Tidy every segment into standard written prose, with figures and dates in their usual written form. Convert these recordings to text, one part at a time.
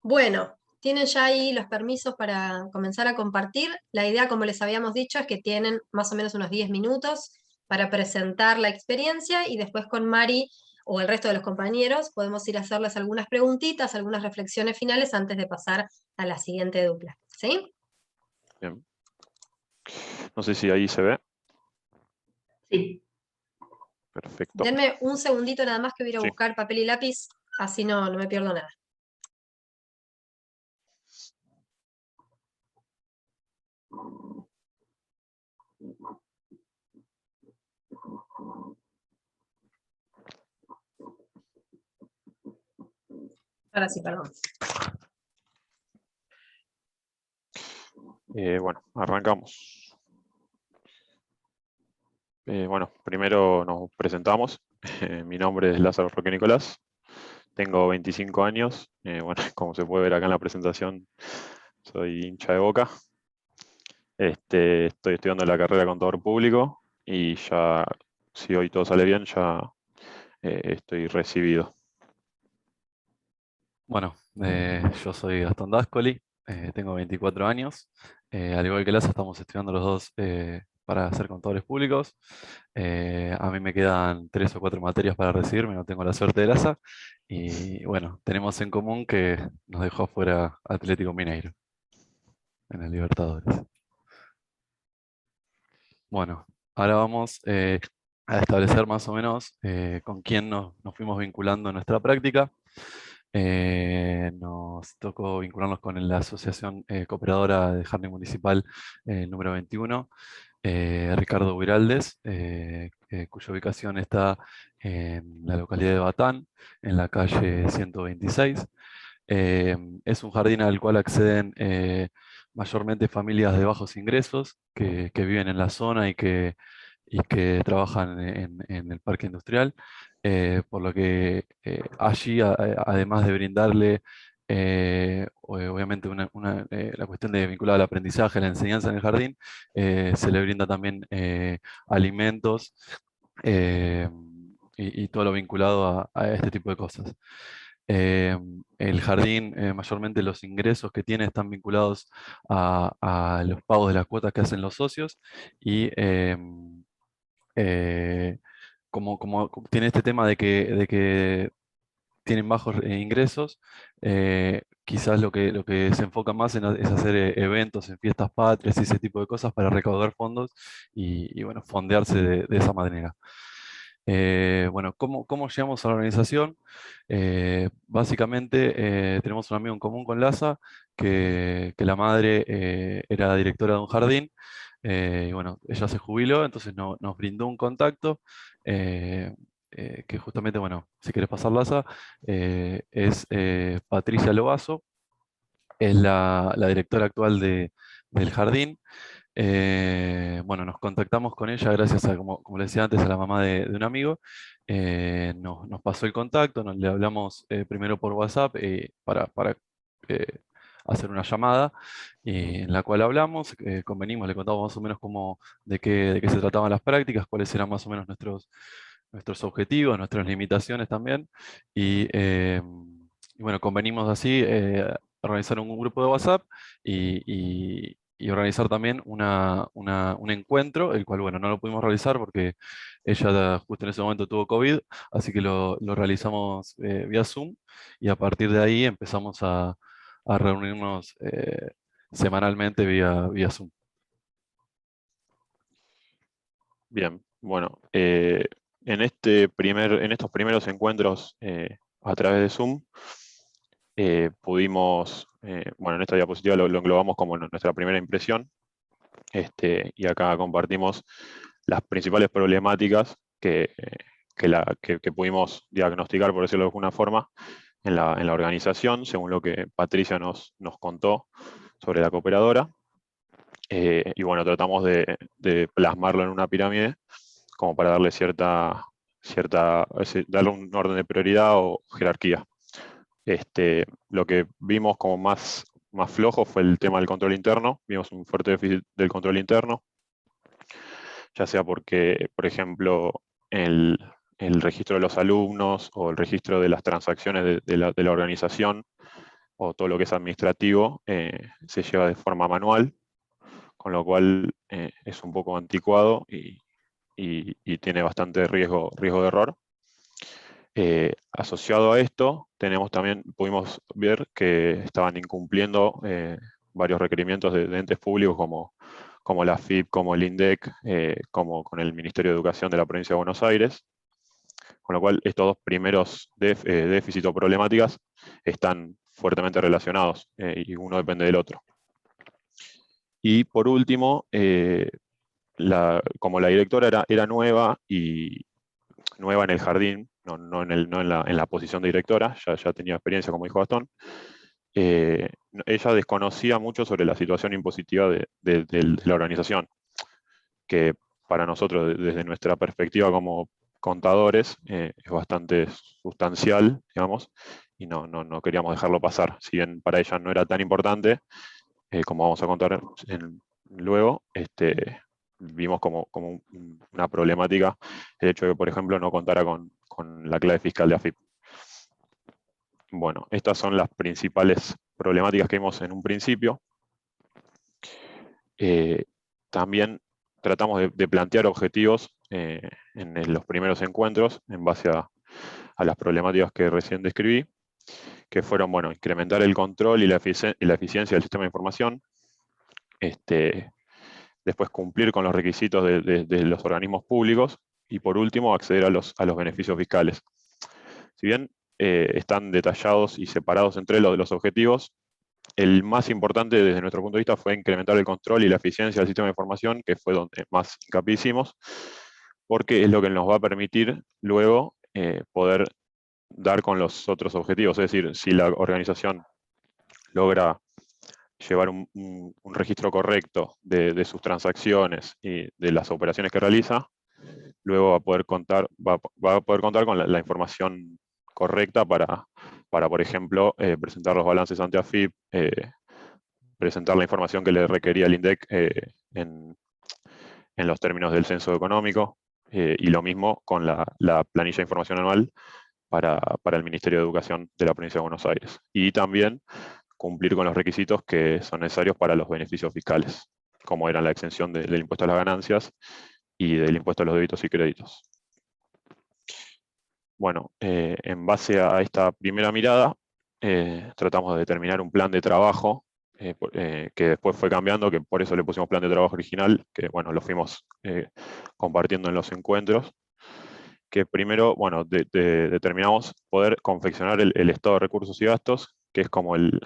Bueno, tienen ya ahí los permisos para comenzar a compartir. La idea, como les habíamos dicho, es que tienen más o menos unos 10 minutos para presentar la experiencia y después con Mari o el resto de los compañeros podemos ir a hacerles algunas preguntitas, algunas reflexiones finales antes de pasar a la siguiente dupla. ¿Sí? Bien. No sé si ahí se ve. Sí. Perfecto. Denme un segundito nada más que voy a ir a Sí. buscar papel y lápiz, así no me pierdo nada. Ahora sí, perdón. Bueno, arrancamos. Bueno, primero nos presentamos. Mi nombre es Lázaro Roque Nicolás. Tengo 25 años. Bueno, como se puede ver acá en la presentación, soy hincha de Boca. Estoy estudiando la carrera de contador público y ya, si hoy todo sale bien, ya estoy recibido. Bueno, yo soy Gastón Dascoli, tengo 24 años. Al igual que Laza, estamos estudiando los dos para ser contadores públicos. A mí me quedan 3 o 4 materias para recibirme, no tengo la suerte de Laza. Y bueno, tenemos en común que nos dejó afuera Atlético Mineiro en el Libertadores. Bueno, ahora vamos a establecer más o menos con quién nos fuimos vinculando en nuestra práctica. Nos tocó vincularnos con la Asociación Cooperadora de Jardín Municipal número 21, Ricardo Huiraldes, cuya ubicación está en la localidad de Batán, en la calle 126. Es un jardín al cual acceden mayormente familias de bajos ingresos que viven en la zona y que trabajan en el parque industrial, por lo que allí, además de brindarle obviamente la cuestión de vinculada al aprendizaje, la enseñanza en el jardín, se le brinda también alimentos eh, y todo lo vinculado a este tipo de cosas. El jardín, mayormente los ingresos que tiene están vinculados a los pagos de las cuotas que hacen los socios y eh, como tiene este tema de que tienen bajos ingresos, quizás lo que se enfoca más es hacer eventos en fiestas patrias y ese tipo de cosas para recaudar fondos y bueno, fondearse de esa manera. Bueno, ¿cómo llegamos a la organización? Básicamente tenemos un amigo en común con Laza, que la madre era directora de un jardín, y bueno, ella se jubiló, entonces nos brindó un contacto, eh, que justamente, bueno, si quieres pasar Laza, es Patricia Lobazo, es la directora actual del jardín. Bueno, nos contactamos con ella gracias a, como le decía antes, a la mamá de un amigo. Nos pasó el contacto, le hablamos primero por WhatsApp para eh, hacer una llamada en la cual hablamos, convenimos, le contamos más o menos de qué se trataban las prácticas, cuáles eran más o menos nuestros objetivos, nuestras limitaciones también. Y bueno, convenimos así organizar un grupo de WhatsApp y organizar también un encuentro, el cual, bueno, no lo pudimos realizar porque ella justo en ese momento tuvo COVID, así que lo realizamos vía Zoom y a partir de ahí empezamos a reunirnos semanalmente vía Zoom. Bien, bueno, en estos primeros encuentros a través de Zoom, pudimos, bueno, en esta diapositiva lo englobamos como nuestra primera impresión, y acá compartimos las principales problemáticas que pudimos diagnosticar, por decirlo de alguna forma, en la organización, según lo que Patricia nos contó sobre la cooperadora. Y bueno, tratamos de plasmarlo en una pirámide como para darle darle un orden de prioridad o jerarquía. Lo que vimos como más flojo fue el tema del control interno. Vimos un fuerte déficit del control interno, ya sea porque, por ejemplo, el registro de los alumnos o el registro de las transacciones de la organización o todo lo que es administrativo se lleva de forma manual, con lo cual es un poco anticuado y tiene bastante riesgo de error. Asociado a esto, pudimos ver que estaban incumpliendo varios requerimientos de entes públicos como la AFIP, como el INDEC, como con el Ministerio de Educación de la Provincia de Buenos Aires, con lo cual estos dos primeros déficits o problemáticas están fuertemente relacionados y uno depende del otro. Y por último, como la directora era nueva y nueva en el jardín, no en la posición de directora, ya tenía experiencia, como dijo Gastón, ella desconocía mucho sobre la situación impositiva de la organización, que para nosotros, desde nuestra perspectiva como contadores, es bastante sustancial, digamos, y no queríamos dejarlo pasar. Si bien para ella no era tan importante, como vamos a contar luego, vimos como una problemática el hecho de que, por ejemplo, no contara con la clave fiscal de AFIP. Bueno, estas son las principales problemáticas que vimos en un principio. También tratamos de plantear objetivos en los primeros encuentros en base a las problemáticas que recién describí, que fueron, bueno, incrementar el control y la eficiencia del sistema de información, después cumplir con los requisitos de los organismos públicos y, por último, acceder a los beneficios fiscales. Si bien están detallados y separados entre los objetivos, el más importante desde nuestro punto de vista fue incrementar el control y la eficiencia del sistema de información, que fue donde más hincapié hicimos, porque es lo que nos va a permitir luego poder dar con los otros objetivos. Es decir, si la organización logra llevar un registro correcto de sus transacciones y de las operaciones que realiza, luego va a poder contar con la información correcta para por ejemplo, presentar los balances ante AFIP, presentar la información que le requería el INDEC en los términos del censo económico, y lo mismo con la planilla de información anual para el Ministerio de Educación de la Provincia de Buenos Aires. Y también cumplir con los requisitos que son necesarios para los beneficios fiscales, como eran la exención del impuesto a las ganancias y del impuesto a los débitos y créditos. Bueno, en base a esta primera mirada, tratamos de determinar un plan de trabajo que después fue cambiando, que por eso le pusimos plan de trabajo original, que bueno, lo fuimos compartiendo en los encuentros, que primero, bueno, determinamos poder confeccionar el estado de recursos y gastos, que es como el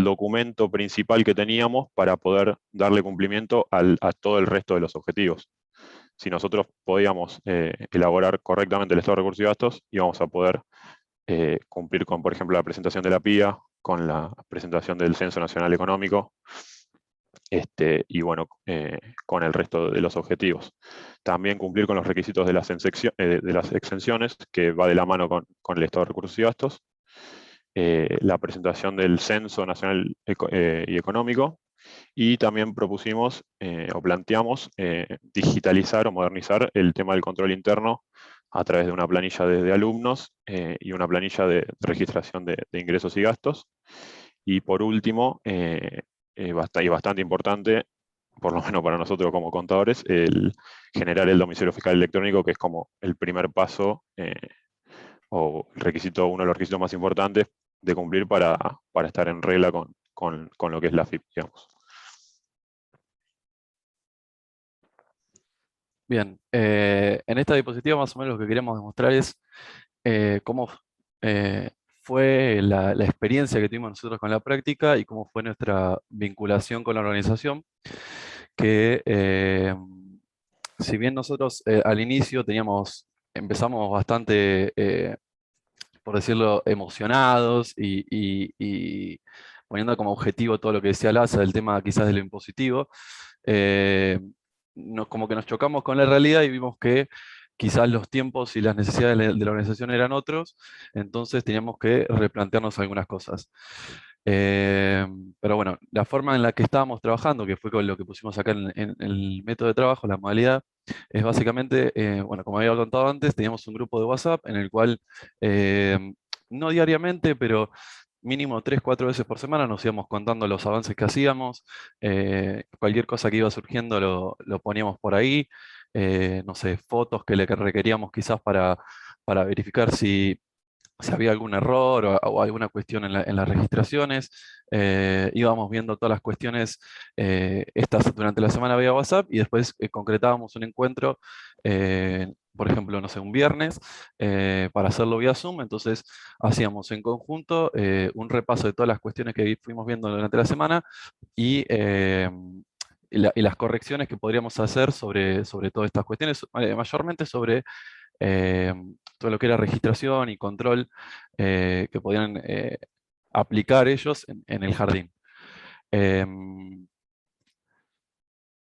documento principal que teníamos para poder darle cumplimiento a todo el resto de los objetivos. Si nosotros podíamos elaborar correctamente el estado de recursos y gastos, íbamos a poder cumplir con, por ejemplo, la presentación de la PIA, con la presentación del Censo Nacional Económico, y bueno, con el resto de los objetivos. También cumplir con los requisitos de las exenciones, que va de la mano con el estado de recursos y gastos. La presentación del Censo Nacional y Económico, y también propusimos o planteamos digitalizar o modernizar el tema del control interno a través de una planilla de alumnos y una planilla de registración de ingresos y gastos. Y por último, bastante importante, por lo menos para nosotros como contadores, el generar el domicilio fiscal electrónico, que es como el primer paso o uno de los requisitos más importantes de cumplir para estar en regla con lo que es la AFIP, digamos. Bien, en esta diapositiva más o menos lo que queremos demostrar es cómo fue la experiencia que tuvimos nosotros con la práctica y cómo fue nuestra vinculación con la organización, que si bien nosotros al inicio empezamos bastante, por decirlo, emocionados y poniendo como objetivo todo lo que decía Laza, el tema quizás de lo impositivo, como que nos chocamos con la realidad y vimos que quizás los tiempos y las necesidades de la organización eran otros, entonces teníamos que replantearnos algunas cosas. Pero bueno, la forma en la que estábamos trabajando, que fue con lo que pusimos acá en el método de trabajo, la modalidad, es básicamente, bueno, como había contado antes, teníamos un grupo de WhatsApp en el cual, no diariamente, pero mínimo 3, 4 veces por semana nos íbamos contando los avances que hacíamos, cualquier cosa que iba surgiendo lo poníamos por ahí, no sé, fotos que le requeríamos quizás para verificar si había algún error o alguna cuestión en las registraciones. Íbamos viendo todas las cuestiones estas durante la semana vía WhatsApp y después concretábamos un encuentro, por ejemplo, no sé, un viernes, para hacerlo vía Zoom. Entonces hacíamos en conjunto un repaso de todas las cuestiones que fuimos viendo durante la semana y las correcciones que podríamos hacer sobre todas estas cuestiones, mayormente sobre eh, todo lo que era registración y control que podían aplicar ellos en el jardín.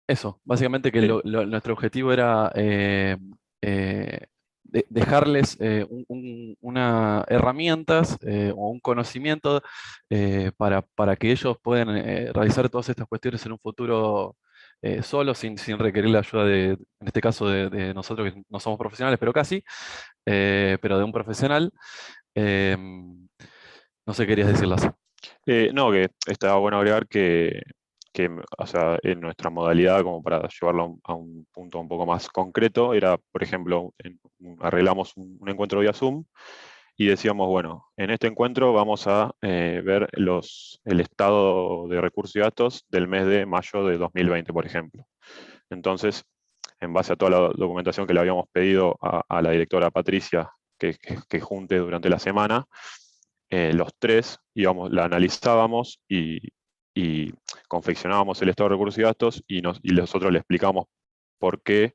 Eso, básicamente que Sí. nuestro objetivo era dejarles una herramientas o un conocimiento para que ellos puedan realizar todas estas cuestiones en un futuro solos, sin requerir la ayuda en este caso, de nosotros que no somos profesionales, pero casi, pero de un profesional. No sé, querías decirlas. No, que estaba bueno agregar que, o sea, en nuestra modalidad, como para llevarlo a un punto un poco más concreto, era, por ejemplo, arreglamos un encuentro vía Zoom y decíamos, bueno, en este encuentro vamos a ver el estado de recursos y gastos del mes de mayo de 2020, por ejemplo. Entonces, en base a toda la documentación que le habíamos pedido a la directora Patricia que junte durante la semana, los tres la analizábamos y confeccionábamos el estado de recursos y gastos y nosotros le explicamos por qué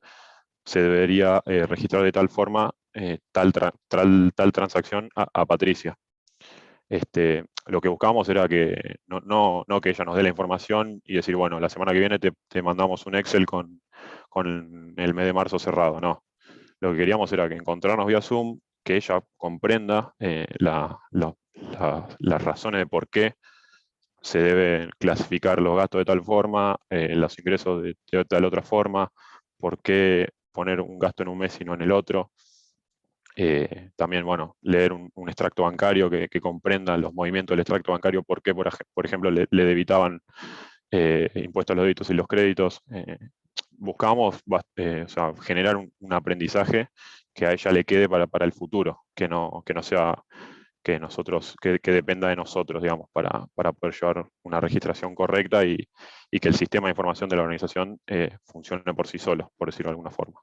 se debería registrar de tal forma tal transacción a Patricia. Lo que buscábamos era que no que ella nos dé la información y decir, bueno, la semana que viene te mandamos un Excel con el mes de marzo cerrado. No. Lo que queríamos era que encontrarnos vía Zoom, que ella comprenda las razones de por qué se deben clasificar los gastos de tal forma, los ingresos de tal otra forma, por qué poner un gasto en un mes y no en el otro. También, bueno, leer un extracto bancario que comprenda los movimientos del extracto bancario, por qué, por ejemplo, le debitaban impuestos a los débitos y los créditos. Buscamos o sea, generar un aprendizaje que a ella le quede para el futuro, que no sea que dependa de nosotros, digamos, para poder llevar una registración correcta y que el sistema de información de la organización funcione por sí solo, por decirlo de alguna forma.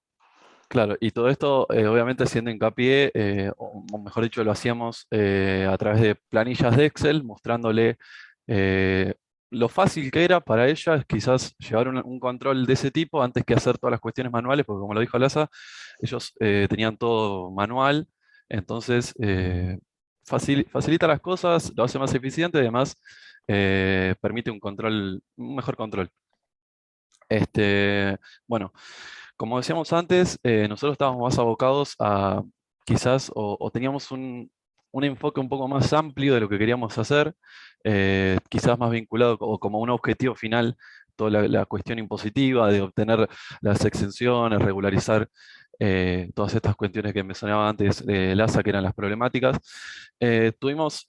Claro, y todo esto obviamente haciendo hincapié, o mejor dicho, lo hacíamos a través de planillas de Excel, mostrándole eh, lo fácil que era para ellas quizás llevar un control de ese tipo antes que hacer todas las cuestiones manuales, porque como lo dijo Laza, ellos tenían todo manual, entonces facilita las cosas, lo hace más eficiente y además permite un mejor control. Bueno, como decíamos antes, nosotros estábamos más abocados a quizás, o teníamos un enfoque un poco más amplio de lo que queríamos hacer, quizás más vinculado o como un objetivo final, toda la cuestión impositiva de obtener las exenciones, regularizar todas estas cuestiones que mencionaba antes de LASA, que eran las problemáticas. Tuvimos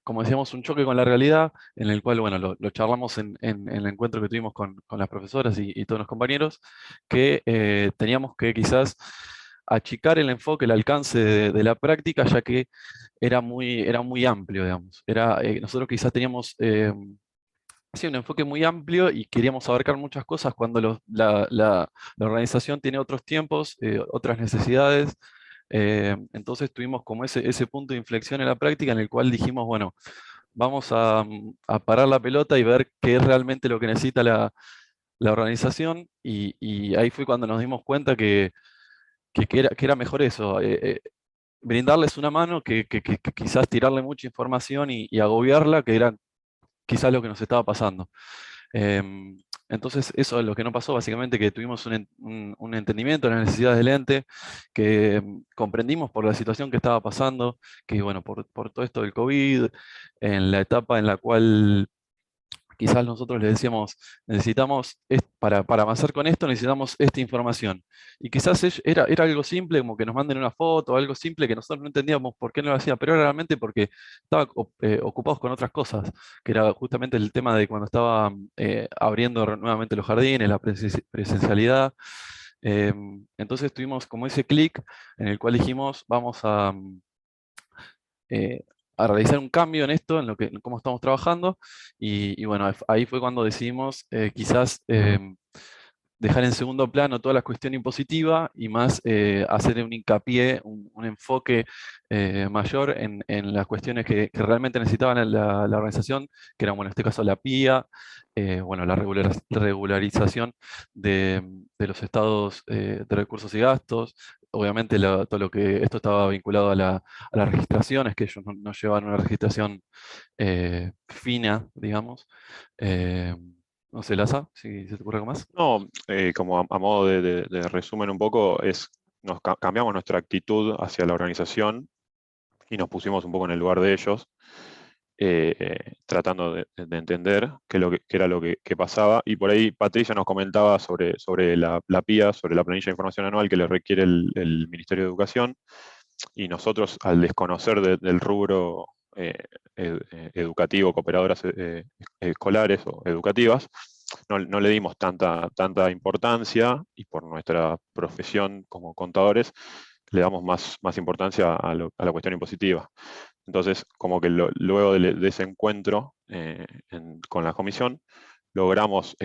como decíamos, un choque con la realidad, en el cual, bueno, lo charlamos en el encuentro que tuvimos con las profesoras y todos los compañeros, que teníamos que quizás achicar el enfoque, el alcance de la práctica, ya que era muy amplio, digamos. Nosotros quizás teníamos sí, un enfoque muy amplio y queríamos abarcar muchas cosas cuando la organización tiene otros tiempos, otras necesidades. Entonces tuvimos como ese punto de inflexión en la práctica en el cual dijimos, bueno, vamos a parar la pelota y ver qué es realmente lo que necesita la organización y ahí fue cuando nos dimos cuenta que era mejor eso, brindarles una mano que quizás tirarle mucha información y agobiarla, que era quizás lo que nos estaba pasando. Em, entonces, eso es lo que no pasó, básicamente que tuvimos un entendimiento de las necesidades del ente, que comprendimos por la situación que estaba pasando, que bueno, por todo esto del COVID, en la etapa en la cual quizás nosotros les decíamos, necesitamos, para avanzar con esto necesitamos esta información. Y quizás era algo simple, como que nos manden una foto, o algo simple que nosotros no entendíamos por qué no lo hacían, pero era realmente porque estaban ocupados con otras cosas, que era justamente el tema de cuando estaba abriendo nuevamente los jardines, la presencialidad. Entonces tuvimos como ese clic en el cual dijimos, vamos eh, a realizar un cambio en esto, en cómo estamos trabajando, y bueno, ahí fue cuando decidimos quizás dejar en segundo plano toda la cuestión impositiva y más hacer un hincapié, un enfoque mayor en las cuestiones que realmente necesitaban la organización, que eran, bueno, en este caso la PIA, bueno, la regularización de los estados de recursos y gastos. Obviamente todo lo que esto estaba vinculado a las registraciones, que ellos no llevan una registración fina, digamos. No sé, Laza, si se te ocurre algo más. No, como a modo de resumen un poco, cambiamos nuestra actitud hacia la organización y nos pusimos un poco en el lugar de ellos, tratando de entender qué era lo que pasaba. Y por ahí Patricia nos comentaba sobre la PIA, sobre la planilla de información anual que le requiere el Ministerio de Educación, y nosotros, al desconocer del rubro educativo, cooperadoras escolares o educativas, no le dimos tanta importancia, y por nuestra profesión como contadores le damos más importancia a la cuestión impositiva. Entonces, como que luego de ese encuentro con la comisión, logramos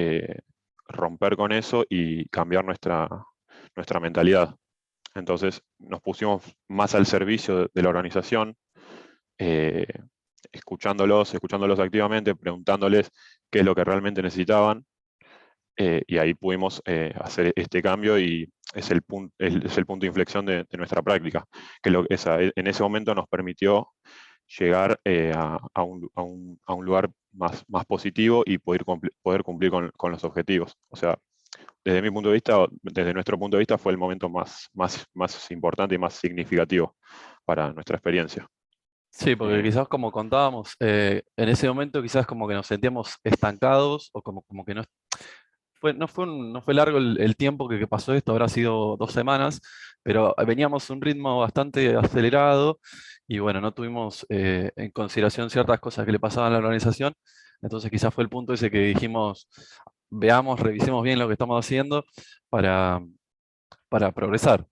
romper con eso y cambiar nuestra mentalidad. Entonces nos pusimos más al servicio de la organización, eh, escuchándolos activamente, preguntándoles qué es lo que realmente necesitaban, y ahí pudimos hacer este cambio, y es el punto de inflexión de nuestra práctica, que en ese momento nos permitió llegar a un lugar más positivo y poder cumplir con los objetivos. O sea, desde mi punto de vista, desde nuestro punto de vista, fue el momento más importante y más significativo para nuestra experiencia. Sí, porque quizás como contábamos, en ese momento quizás como que nos sentíamos estancados o como que no fue largo el tiempo que pasó esto, habrá sido 2 semanas, pero veníamos a un ritmo bastante acelerado y bueno, no tuvimos en consideración ciertas cosas que le pasaban a la organización, entonces quizás fue el punto ese que dijimos, veamos, revisemos bien lo que estamos haciendo para, para progresar.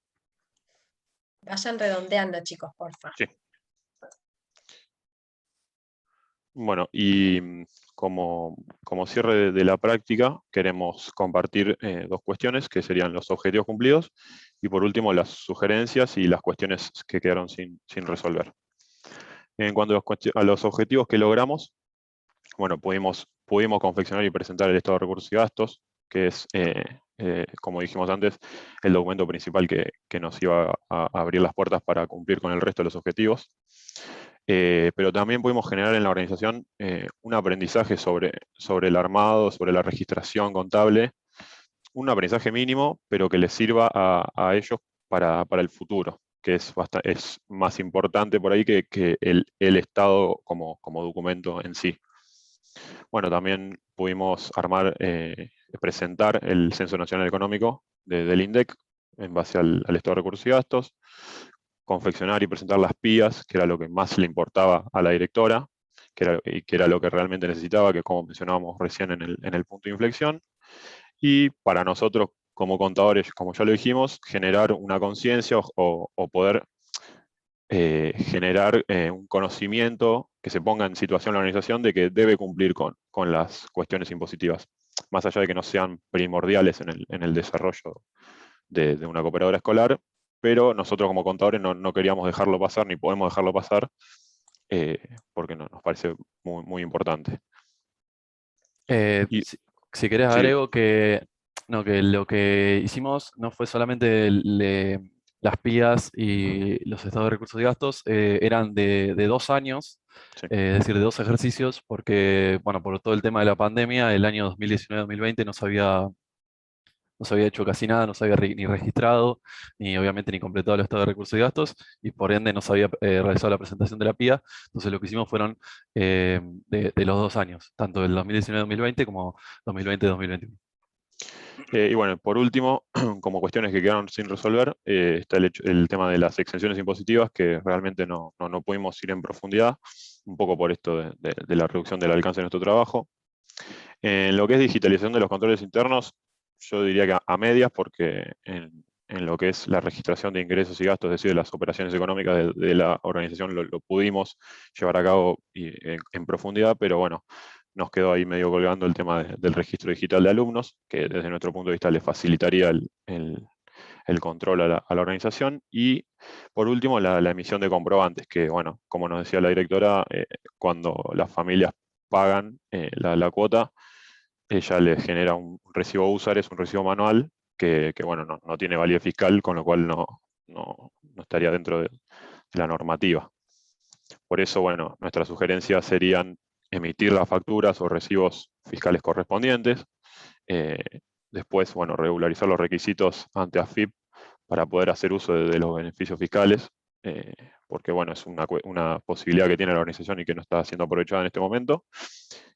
Vayan redondeando, chicos, porfa. Sí. Bueno, y como cierre de la práctica, queremos compartir dos cuestiones, que serían los objetivos cumplidos y, por último, las sugerencias y las cuestiones que quedaron sin resolver. En cuanto a los objetivos que logramos, bueno, pudimos confeccionar y presentar el estado de recursos y gastos, que es, como dijimos antes, el documento principal que nos iba a abrir las puertas para cumplir con el resto de los objetivos. Pero también pudimos generar en la organización un aprendizaje sobre el armado, sobre la registración contable, un aprendizaje mínimo, pero que les sirva a ellos para el futuro, que es más importante por ahí que el Estado como documento en sí. Bueno, también pudimos presentar el Censo Nacional Económico del INDEC en base al estado de recursos y gastos, confeccionar y presentar las PIAs, que era lo que más le importaba a la directora, que era lo que realmente necesitaba, que como mencionábamos recién en el punto de inflexión. Y para nosotros como contadores, como ya lo dijimos, generar una conciencia o poder generar un conocimiento que se ponga en situación la organización de que debe cumplir con las cuestiones impositivas, más allá de que no sean primordiales en el desarrollo de una cooperadora escolar, pero nosotros como contadores no queríamos dejarlo pasar, ni podemos dejarlo pasar, porque nos parece muy importante. Y, Si querés sí, agrego que, no, que lo que hicimos no fue solamente las PIAs y los estados de recursos y gastos, eran de 2 años, sí. es decir, de 2 ejercicios, porque, bueno, por todo el tema de la pandemia, el año 2019-2020 no se había hecho casi nada, no se había ni registrado, ni obviamente ni completado el estado de recursos y gastos, y por ende no se había realizado la presentación de la PIA. Entonces lo que hicimos fueron de los 2 años, tanto del 2019-2020 como 2020-2021. Y bueno, por último, como cuestiones que quedaron sin resolver, está el tema de las exenciones impositivas, que realmente no pudimos ir en profundidad, un poco por esto de la reducción del alcance de nuestro trabajo. En lo que es digitalización de los controles internos, yo diría que a medias, porque en lo que es la registración de ingresos y gastos, es decir, de las operaciones económicas de la organización, lo pudimos llevar a cabo en profundidad, pero bueno, nos quedó ahí medio colgando el tema del registro digital de alumnos, que desde nuestro punto de vista le facilitaría el control a la organización. Y por último, la emisión de comprobantes, que bueno, como nos decía la directora, cuando las familias pagan la cuota, ella les genera un recibo usuario, es un recibo manual, que bueno, no tiene validez fiscal, con lo cual no estaría dentro de la normativa. Por eso, bueno, nuestras sugerencias serían emitir las facturas o recibos fiscales correspondientes. Después, bueno, regularizar los requisitos ante AFIP para poder hacer uso de los beneficios fiscales, porque bueno, es una posibilidad que tiene la organización y que no está siendo aprovechada en este momento.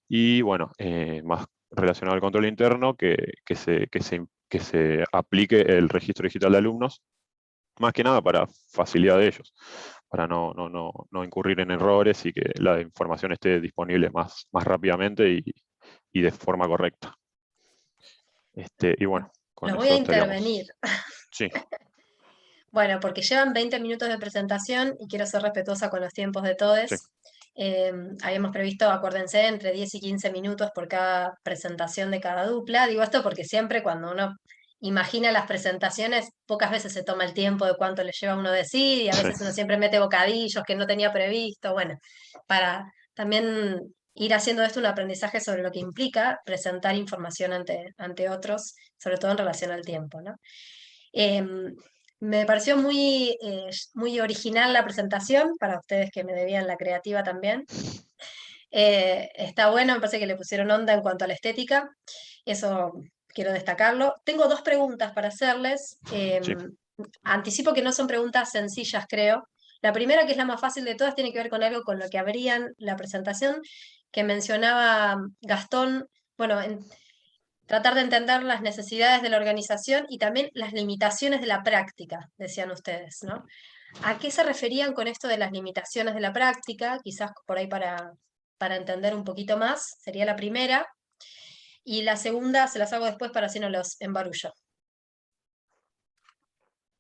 Y bueno, más relacionado al control interno, que se aplique el registro digital de alumnos, más que nada para facilidad de ellos, para no incurrir en errores y que la información esté disponible más rápidamente y de forma correcta. Y bueno, con Los voy a eso estaríamos. intervenir. Sí, Bueno, porque llevan 20 minutos de presentación y quiero ser respetuosa con los tiempos de sí, todos. Habíamos previsto, acuérdense, entre 10 y 15 minutos por cada presentación de cada dupla. Digo esto porque siempre cuando uno imagina las presentaciones, pocas veces se toma el tiempo de cuánto le lleva a uno decir y a sí. veces uno siempre mete bocadillos que no tenía previsto. Bueno, para también ir haciendo esto un aprendizaje sobre lo que implica presentar información ante otros, sobre todo en relación al tiempo, ¿no? Em, Me pareció muy original la presentación, para ustedes que me debían la creativa también. Está bueno, me parece que le pusieron onda en cuanto a la estética, eso quiero destacarlo. Tengo dos preguntas para hacerles. Sí. Anticipo que no son preguntas sencillas, creo. La primera, que es la más fácil de todas, tiene que ver con algo con lo que abrían la presentación, que mencionaba Gastón. Bueno, tratar de entender las necesidades de la organización y también las limitaciones de la práctica, decían ustedes, ¿no? ¿A qué se referían con esto de las limitaciones de la práctica? Quizás por ahí para entender un poquito más, sería la primera. Y la segunda se las hago después para así no los embarullo.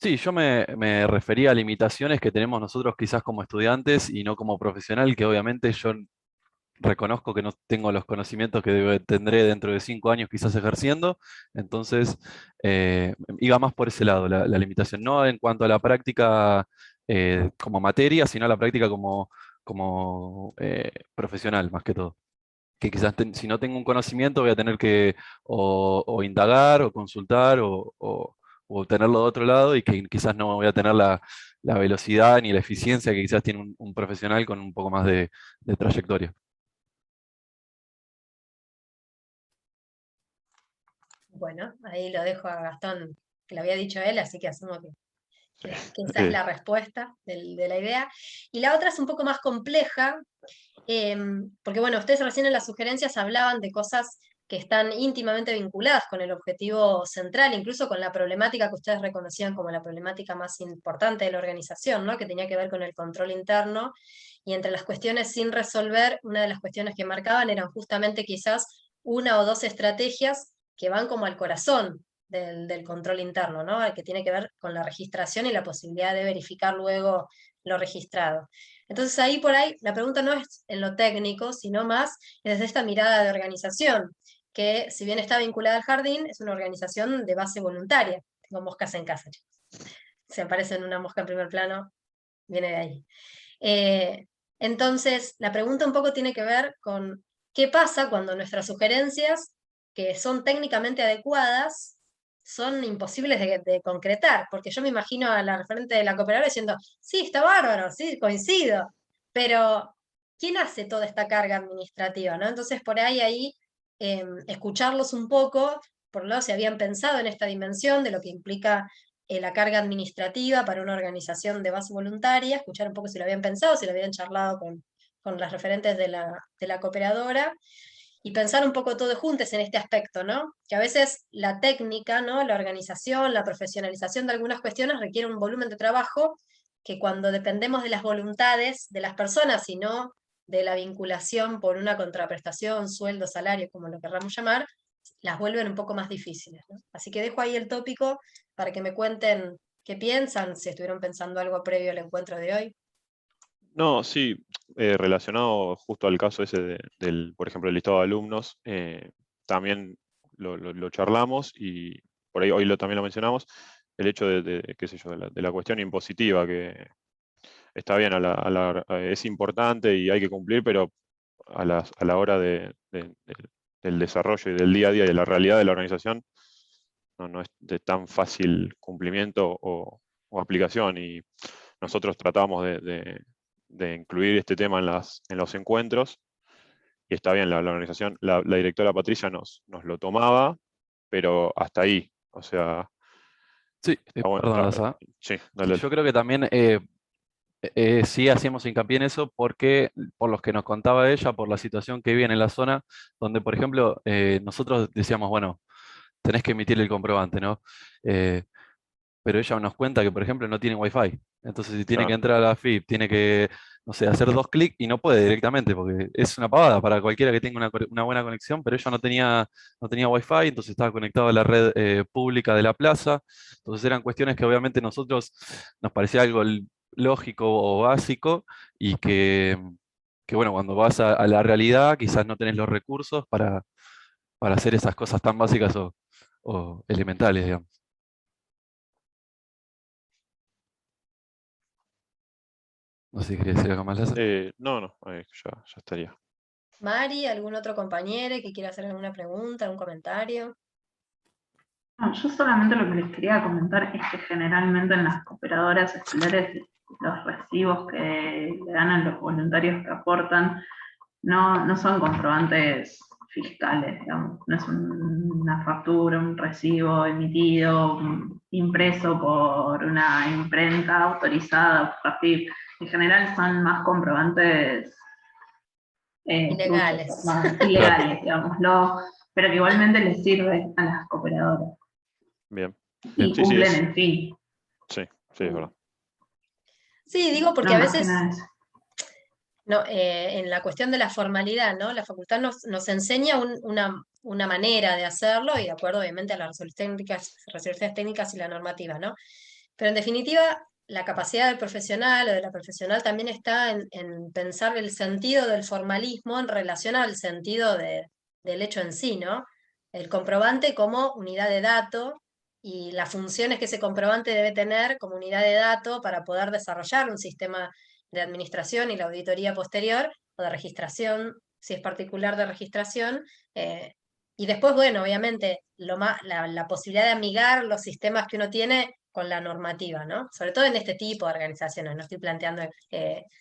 Sí, yo me refería a limitaciones que tenemos nosotros quizás como estudiantes y no como profesional, que obviamente yo reconozco que no tengo los conocimientos que tendré dentro de 5 años quizás ejerciendo, entonces iba más por ese lado, la limitación, no en cuanto a la práctica como materia, sino a la práctica como profesional más que todo. Que quizás si no tengo un conocimiento voy a tener que o indagar o consultar o tenerlo de otro lado y que quizás no voy a tener la velocidad ni la eficiencia que quizás tiene un profesional con un poco más de trayectoria. Bueno, ahí lo dejo a Gastón, que lo había dicho él, así que asumo Sí. que esa es la respuesta de la idea. Y la otra es un poco más compleja, porque bueno, ustedes recién en las sugerencias hablaban de cosas que están íntimamente vinculadas con el objetivo central, incluso con la problemática que ustedes reconocían como la problemática más importante de la organización, ¿no? Que tenía que ver con el control interno. Y entre las cuestiones sin resolver, una de las cuestiones que marcaban eran justamente quizás una o dos estrategias que van como al corazón del control interno, ¿no? Que tiene que ver con la registración y la posibilidad de verificar luego lo registrado. Entonces ahí por ahí la pregunta no es en lo técnico, sino más desde esta mirada de organización, que si bien está vinculada al jardín, es una organización de base voluntaria. Tengo moscas en casa, chicos. Se aparece en una mosca en primer plano, viene de ahí. Entonces, la pregunta un poco tiene que ver con qué pasa cuando nuestras sugerencias, que son técnicamente adecuadas, son imposibles de concretar, porque yo me imagino a la referente de la cooperadora diciendo, sí, está bárbaro, sí, coincido, pero ¿quién hace toda esta carga administrativa? ¿No? Entonces, por ahí escucharlos un poco por un lado, si habían pensado en esta dimensión de lo que implica la carga administrativa para una organización de base voluntaria, escuchar un poco si lo habían pensado, si lo habían charlado con las referentes de la cooperadora, y pensar un poco todos juntos en este aspecto, ¿no? Que a veces la técnica, ¿no? La organización, la profesionalización de algunas cuestiones requiere un volumen de trabajo que cuando dependemos de las voluntades de las personas y no de la vinculación por una contraprestación, sueldo, salario, como lo querramos llamar, las vuelven un poco más difíciles, ¿no? Así que dejo ahí el tópico para que me cuenten qué piensan, si estuvieron pensando algo previo al encuentro de hoy. No, sí, relacionado justo al caso ese del, por ejemplo, el listado de alumnos, también lo charlamos y por ahí hoy también lo mencionamos, el hecho qué sé yo, de la cuestión impositiva, que está bien, es importante y hay que cumplir, pero a la hora del desarrollo y del día a día y de la realidad de la organización, no es de tan fácil cumplimiento o aplicación, y nosotros tratamos de incluir este tema en los encuentros, y está bien, la organización, la directora Patricia nos lo tomaba, pero hasta ahí, o sea, Sí, bueno, perdón, Laza. sí, dale. Yo creo que también sí hacíamos hincapié en eso porque, por los que nos contaba ella, por la situación que vive en la zona, donde, por ejemplo, nosotros decíamos, bueno, tenés que emitir el comprobante, ¿no? Eh, pero ella nos cuenta que, por ejemplo, no tiene Wi-Fi. Entonces, si tiene que Claro, entrar a la FIP, tiene que, no sé, hacer 2 clics y no puede directamente, porque es una pavada para cualquiera que tenga una buena conexión, pero ella no tenía Wi-Fi, entonces estaba conectado a la red pública de la plaza. Entonces eran cuestiones que obviamente nosotros nos parecía algo lógico o básico y que bueno, cuando vas a la realidad quizás no tenés los recursos para hacer esas cosas tan básicas o elementales, digamos. No sé si quería decir algo más, Laza. no, ya estaría. Mari, ¿algún otro compañero que quiera hacer alguna pregunta, algún comentario? No, yo solamente lo que les quería comentar es que generalmente en las cooperadoras escolares los recibos que le dan a los voluntarios que aportan no son comprobantes fiscales, digamos. No es una factura, un recibo emitido, impreso por una imprenta autorizada por AFIP. En general son más comprobantes Ilegales. truchos, más ilegales, digámoslo, pero que igualmente les sirve a las cooperadoras. Bien. Y Sí, sí, cumplen el fin. sí, es verdad. Sí, digo porque No, a más que veces nada eso. no, en la cuestión de la formalidad, ¿no? La facultad nos enseña una manera de hacerlo y de acuerdo obviamente a las resoluciones técnicas y la normativa, ¿no? Pero en definitiva, la capacidad del profesional o de la profesional también está en pensar el sentido del formalismo en relación al sentido del hecho en sí, ¿no? El comprobante como unidad de dato y las funciones que ese comprobante debe tener como unidad de dato para poder desarrollar un sistema de administración y la auditoría posterior, o de registración, si es particular de registración. Y después, bueno, obviamente, la posibilidad de amigar los sistemas que uno tiene con la normativa, ¿no? Sobre todo en este tipo de organizaciones, no estoy planteando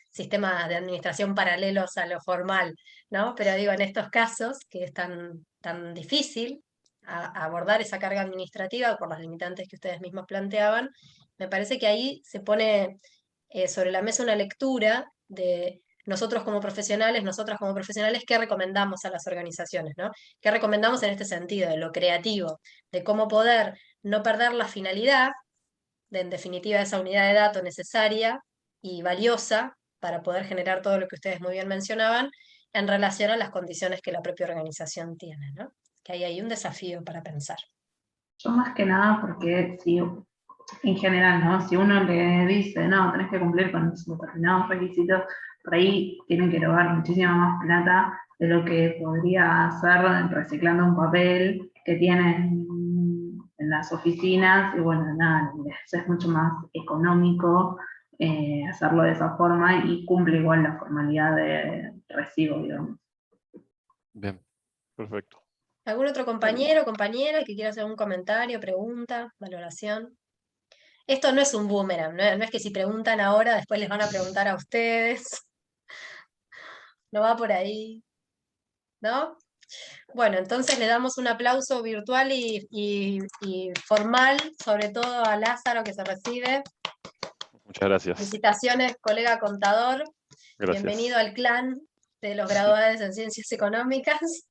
sistemas de administración paralelos a lo formal, ¿no? Pero digo, en estos casos, que es tan difícil abordar esa carga administrativa por las limitantes que ustedes mismos planteaban, me parece que ahí se pone sobre la mesa una lectura de nosotras como profesionales, qué recomendamos a las organizaciones, ¿no? ¿Qué recomendamos en este sentido, de lo creativo, de cómo poder no perder la finalidad, de en definitiva esa unidad de datos necesaria y valiosa para poder generar todo lo que ustedes muy bien mencionaban, en relación a las condiciones que la propia organización tiene, ¿no? Que ahí hay un desafío para pensar. Yo más que nada porque si en general, ¿no? Si uno le dice, no, tenés que cumplir con determinados requisitos, por ahí tienen que erogar muchísima más plata de lo que podría hacer reciclando un papel que tienen en las oficinas, y bueno, nada, es mucho más económico hacerlo de esa forma y cumple igual la formalidad de recibo, digamos. Bien. Perfecto. ¿Algún otro compañero o compañera que quiera hacer un comentario, pregunta, valoración? Esto no es un boomerang, no es que si preguntan ahora, después les van a preguntar a ustedes. No va por ahí, ¿no? Bueno, entonces le damos un aplauso virtual y formal, sobre todo a Lázaro que se recibe. Muchas gracias. Felicitaciones, colega contador. Gracias. Bienvenido al clan de los graduados en Ciencias Económicas.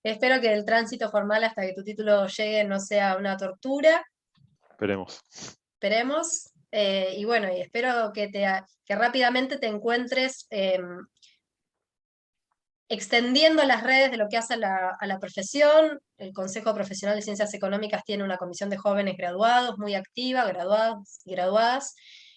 Espero que el tránsito formal hasta que tu título llegue no sea una tortura. Esperemos. Esperemos. Y bueno, y espero que rápidamente te encuentres extendiendo las redes de lo que hace a la profesión. El Consejo Profesional de Ciencias Económicas tiene una comisión de jóvenes graduados muy activa, graduados y graduadas,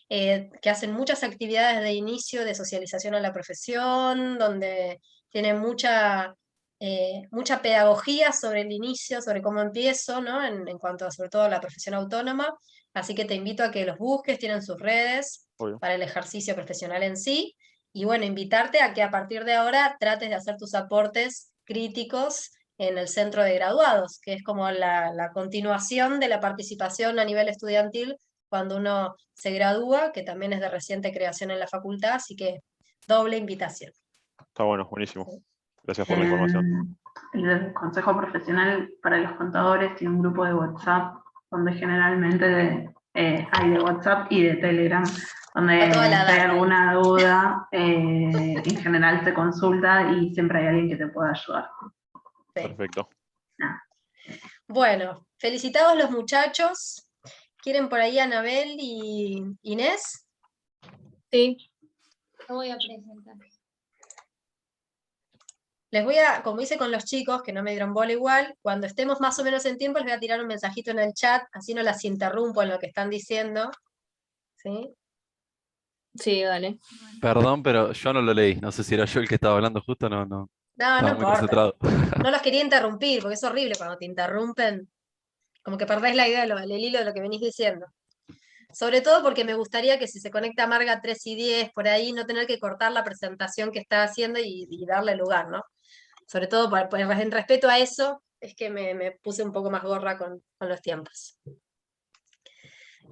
que hacen muchas actividades de inicio, de socialización a la profesión, donde tienen mucha pedagogía sobre el inicio, sobre cómo empiezo, ¿no? En cuanto a, sobre todo, a la profesión autónoma. Así que te invito a que los busques, tienen sus redes Obvio. para el ejercicio profesional en sí. Y bueno, invitarte a que a partir de ahora trates de hacer tus aportes críticos en el centro de graduados, que es como la continuación de la participación a nivel estudiantil cuando uno se gradúa, que también es de reciente creación en la facultad, así que doble invitación. Está bueno, buenísimo. Gracias por la información. El Consejo Profesional para los Contadores tiene un grupo de WhatsApp donde generalmente hay de WhatsApp y de Telegram, donde Está toda la si hay data alguna duda, en general se consulta y siempre hay alguien que te pueda ayudar. Sí. Perfecto. Bueno, felicitados los muchachos. ¿Quieren por ahí Anabel y Inés? Sí. Lo voy a presentar. Les voy a, como hice con los chicos, que no me dieron bola igual, cuando estemos más o menos en tiempo, les voy a tirar un mensajito en el chat, así no las interrumpo en lo que están diciendo. ¿Sí? Sí, dale. Perdón, pero yo no lo leí. No sé si era yo el que estaba hablando justo, no No estaba muy importa. concentrado. No los quería interrumpir, porque es horrible cuando te interrumpen. Como que perdés la idea, el hilo de lo que venís diciendo. Sobre todo porque me gustaría que si se conecta Marga 3 y 10, por ahí, no tener que cortar la presentación que está haciendo y darle lugar, ¿no? Sobre todo en respeto a eso, es que me puse un poco más gorra con los tiempos.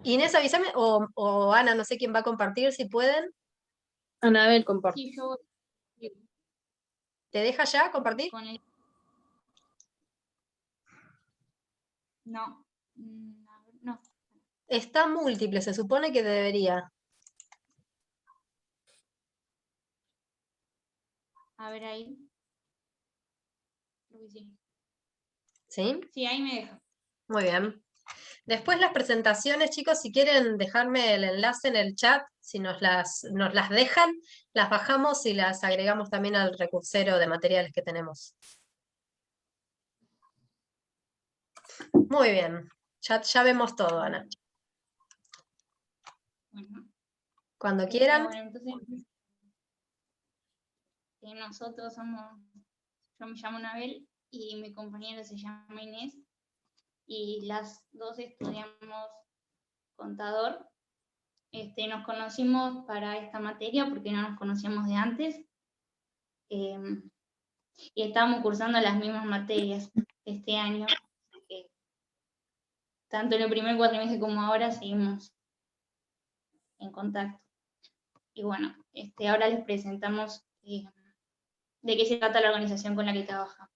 Inés, avísame, o Ana, no sé quién va a compartir, si pueden. Anabel, comparte. Sí, yo ¿Te deja ya compartir? con el... No, no. Está múltiple, se supone que debería. A ver ahí. Creo que sí. ¿Sí? Sí, ahí me deja. Muy bien. Después las presentaciones, chicos, si quieren dejarme el enlace en el chat, si nos las dejan, las bajamos y las agregamos también al recursero de materiales que tenemos. Muy bien. Ya vemos todo, Ana. Bueno. Cuando quieran. Bueno, entonces nosotros somos, yo me llamo Anabel y mi compañera se llama Inés y las dos estudiamos contador. Nos conocimos para esta materia porque no nos conocíamos de antes y estábamos cursando las mismas materias este año. Tanto en el primer cuatrimestre como ahora seguimos en contacto. Y bueno, ahora les presentamos de qué se trata la organización con la que trabaja.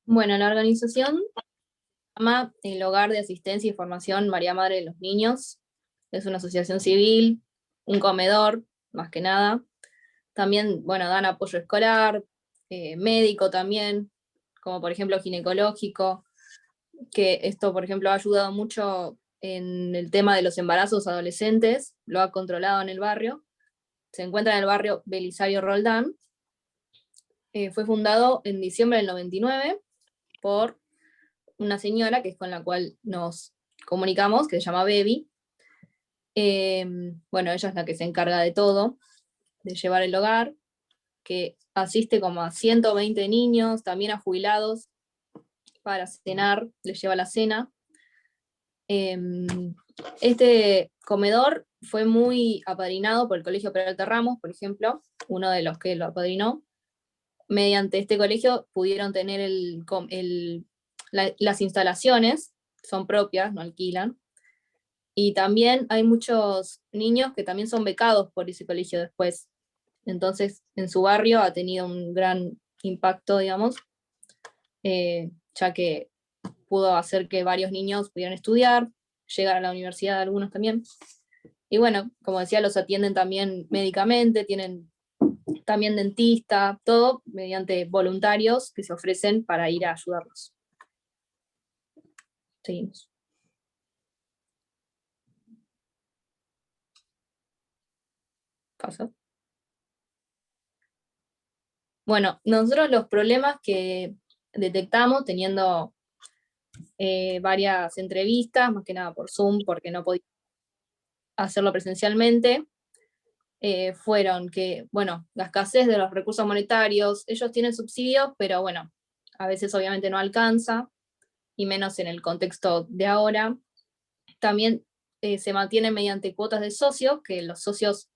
Bueno, la organización se llama el Hogar de Asistencia y Formación María Madre de los Niños. Es una asociación civil, un comedor, más que nada. También, bueno, dan apoyo escolar, médico también, como por ejemplo ginecológico, que esto, por ejemplo, ha ayudado mucho en el tema de los embarazos adolescentes, lo ha controlado en el barrio. Se encuentra en el barrio Belisario Roldán. Fue fundado en diciembre del 99 por una señora que es con la cual nos comunicamos, que se llama Bebi. Bueno, ella es la que se encarga de todo, de llevar el hogar, que asiste como a 120 niños, también a jubilados, para cenar, les lleva la cena. Este comedor fue muy apadrinado por el Colegio Peralta Ramos, por ejemplo, uno de los que lo apadrinó. Mediante este colegio pudieron tener las instalaciones, son propias, no alquilan. Y también hay muchos niños que también son becados por ese colegio después. Entonces, en su barrio ha tenido un gran impacto, digamos, ya que pudo hacer que varios niños pudieran estudiar, llegar a la universidad, algunos también. Y bueno, como decía, los atienden también médicamente, tienen también dentista, todo mediante voluntarios que se ofrecen para ir a ayudarlos. Seguimos. Pasa. Bueno, nosotros los problemas que detectamos teniendo varias entrevistas, más que nada por Zoom, porque no podía hacerlo presencialmente, fueron que, bueno, la escasez de los recursos monetarios, ellos tienen subsidios, pero bueno, a veces obviamente no alcanza, y menos en el contexto de ahora. También se mantienen mediante cuotas de socios, que los socios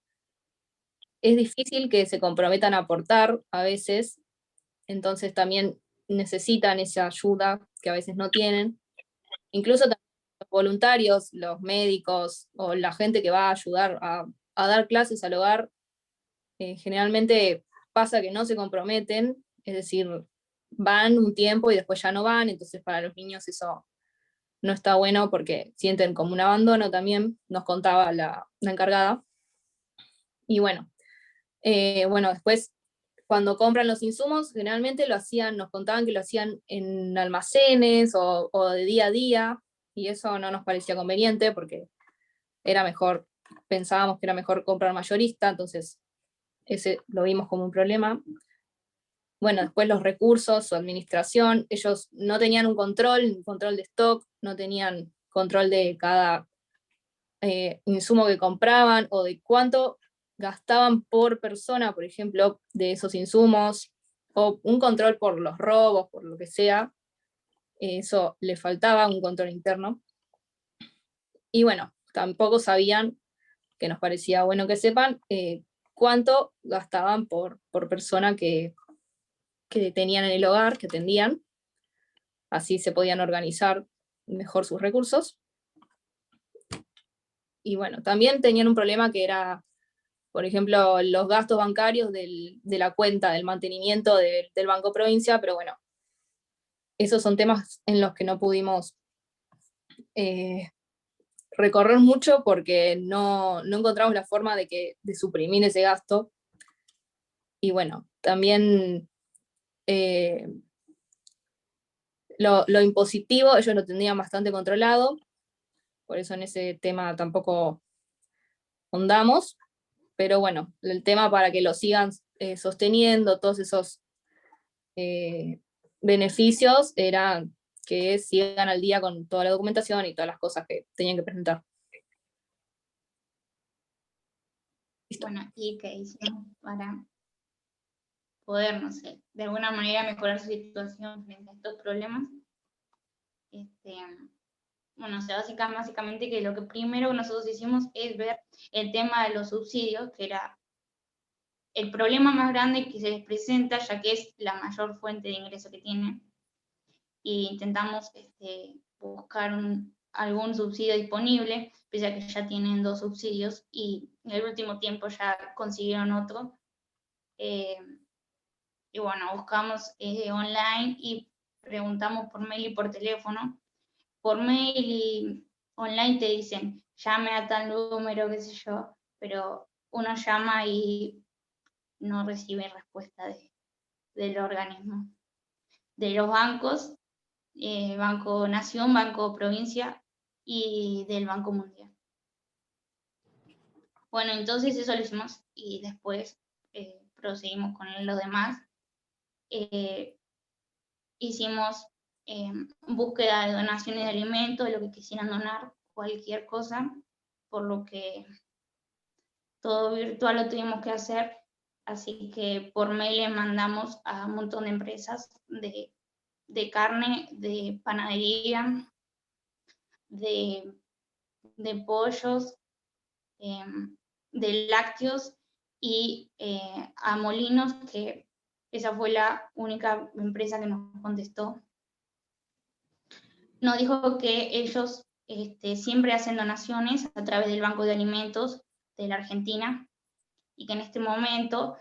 es difícil que se comprometan a aportar a veces, entonces también necesitan esa ayuda que a veces no tienen. Incluso también los voluntarios, los médicos o la gente que va a ayudar a dar clases al hogar, generalmente pasa que no se comprometen, es decir, van un tiempo y después ya no van, entonces para los niños eso no está bueno porque sienten como un abandono también, nos contaba la encargada. Y bueno, después cuando compran los insumos, generalmente lo hacían, nos contaban que lo hacían en almacenes o de día a día, y eso no nos parecía conveniente porque era mejor, pensábamos que era mejor comprar mayorista, entonces ese lo vimos como un problema. Bueno, después los recursos, su administración, ellos no tenían un control de stock, no tenían control de cada insumo que compraban o de cuánto gastaban por persona, por ejemplo, de esos insumos, o un control por los robos, por lo que sea. Eso le faltaba, un control interno. Y bueno, tampoco sabían, que nos parecía bueno que sepan, cuánto gastaban por persona que tenían en el hogar, que atendían. Así se podían organizar mejor sus recursos. Y bueno, también tenían un problema que era, por ejemplo, los gastos bancarios de la cuenta del mantenimiento del Banco Provincia, pero bueno, esos son temas en los que no pudimos recorrer mucho porque no encontramos la forma de suprimir ese gasto. Y bueno, también lo impositivo ellos lo tendrían bastante controlado, por eso en ese tema tampoco ahondamos, pero bueno, el tema para que lo sigan sosteniendo, todos esos beneficios, era que sigan al día con toda la documentación y todas las cosas que tenían que presentar. ¿Listo? Bueno, ¿y qué hicimos para poder, no sé, de alguna manera mejorar su situación frente a estos problemas? Bueno, o sea, básicamente que lo que primero nosotros hicimos es ver el tema de los subsidios, que era el problema más grande que se les presenta, ya que es la mayor fuente de ingreso que tienen. Y intentamos buscar algún subsidio disponible, pese a que ya tienen 2 subsidios y en el último tiempo ya consiguieron otro. Y bueno, buscamos online y preguntamos por mail y por teléfono. Por mail y online te dicen, llame a tal número, qué sé yo, pero uno llama y no recibe respuesta del organismo. De los bancos, Banco Nación, Banco Provincia y del Banco Mundial. Bueno, entonces eso lo hicimos y después proseguimos con lo demás. Hicimos búsqueda de donaciones de alimentos, de lo que quisieran donar, cualquier cosa, por lo que todo virtual lo tuvimos que hacer, así que por mail le mandamos a un montón de empresas de carne, de panadería, de pollos, de lácteos y a Molinos, que esa fue la única empresa que nos contestó. Nos dijo que ellos siempre hacen donaciones a través del Banco de Alimentos de la Argentina y que en este momento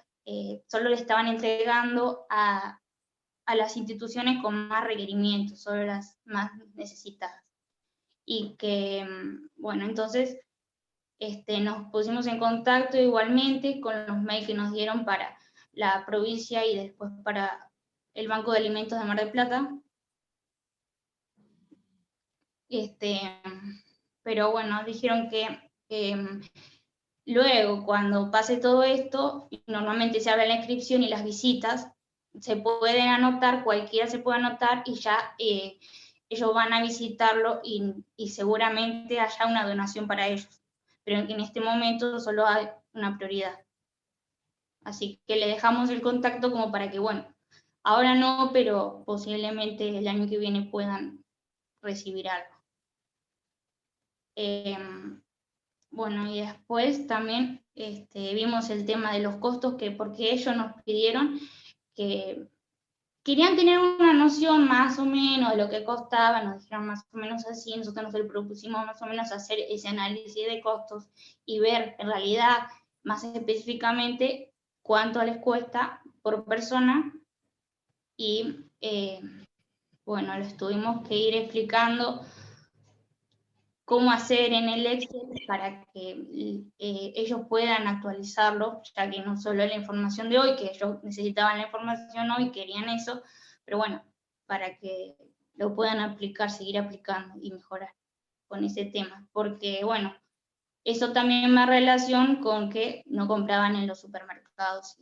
solo le estaban entregando a las instituciones con más requerimientos, solo las más necesitadas. Y que, bueno, entonces nos pusimos en contacto igualmente con los mails que nos dieron para la provincia y después para el Banco de Alimentos de Mar del Plata. Pero bueno, dijeron que luego, cuando pase todo esto, normalmente se habla la inscripción y las visitas, se pueden anotar, cualquiera se puede anotar y ya ellos van a visitarlo y seguramente haya una donación para ellos. Pero en este momento solo hay una prioridad. Así que le dejamos el contacto como para que, bueno, ahora no, pero posiblemente el año que viene puedan recibir algo. Bueno, y después también vimos el tema de los costos, porque ellos nos pidieron que querían tener una noción más o menos de lo que costaba, nos dijeron más o menos así, nosotros nos propusimos más o menos hacer ese análisis de costos y ver en realidad más específicamente cuánto les cuesta por persona y bueno, les tuvimos que ir explicando cómo hacer en el Excel para que ellos puedan actualizarlo, ya que no solo es la información de hoy, que ellos necesitaban la información hoy, querían eso, pero bueno, para que lo puedan aplicar, seguir aplicando y mejorar con ese tema, porque bueno, eso también me relación con que no compraban en los supermercados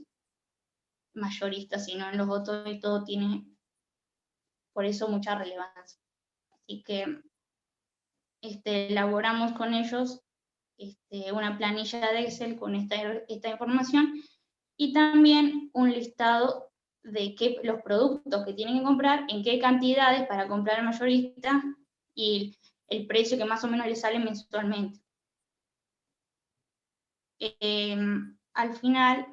mayoristas, sino en los otros, y todo tiene por eso mucha relevancia. Así que elaboramos con ellos una planilla de Excel con esta información y también un listado de los productos que tienen que comprar, en qué cantidades para comprar al mayorista y el precio que más o menos les sale mensualmente. Al final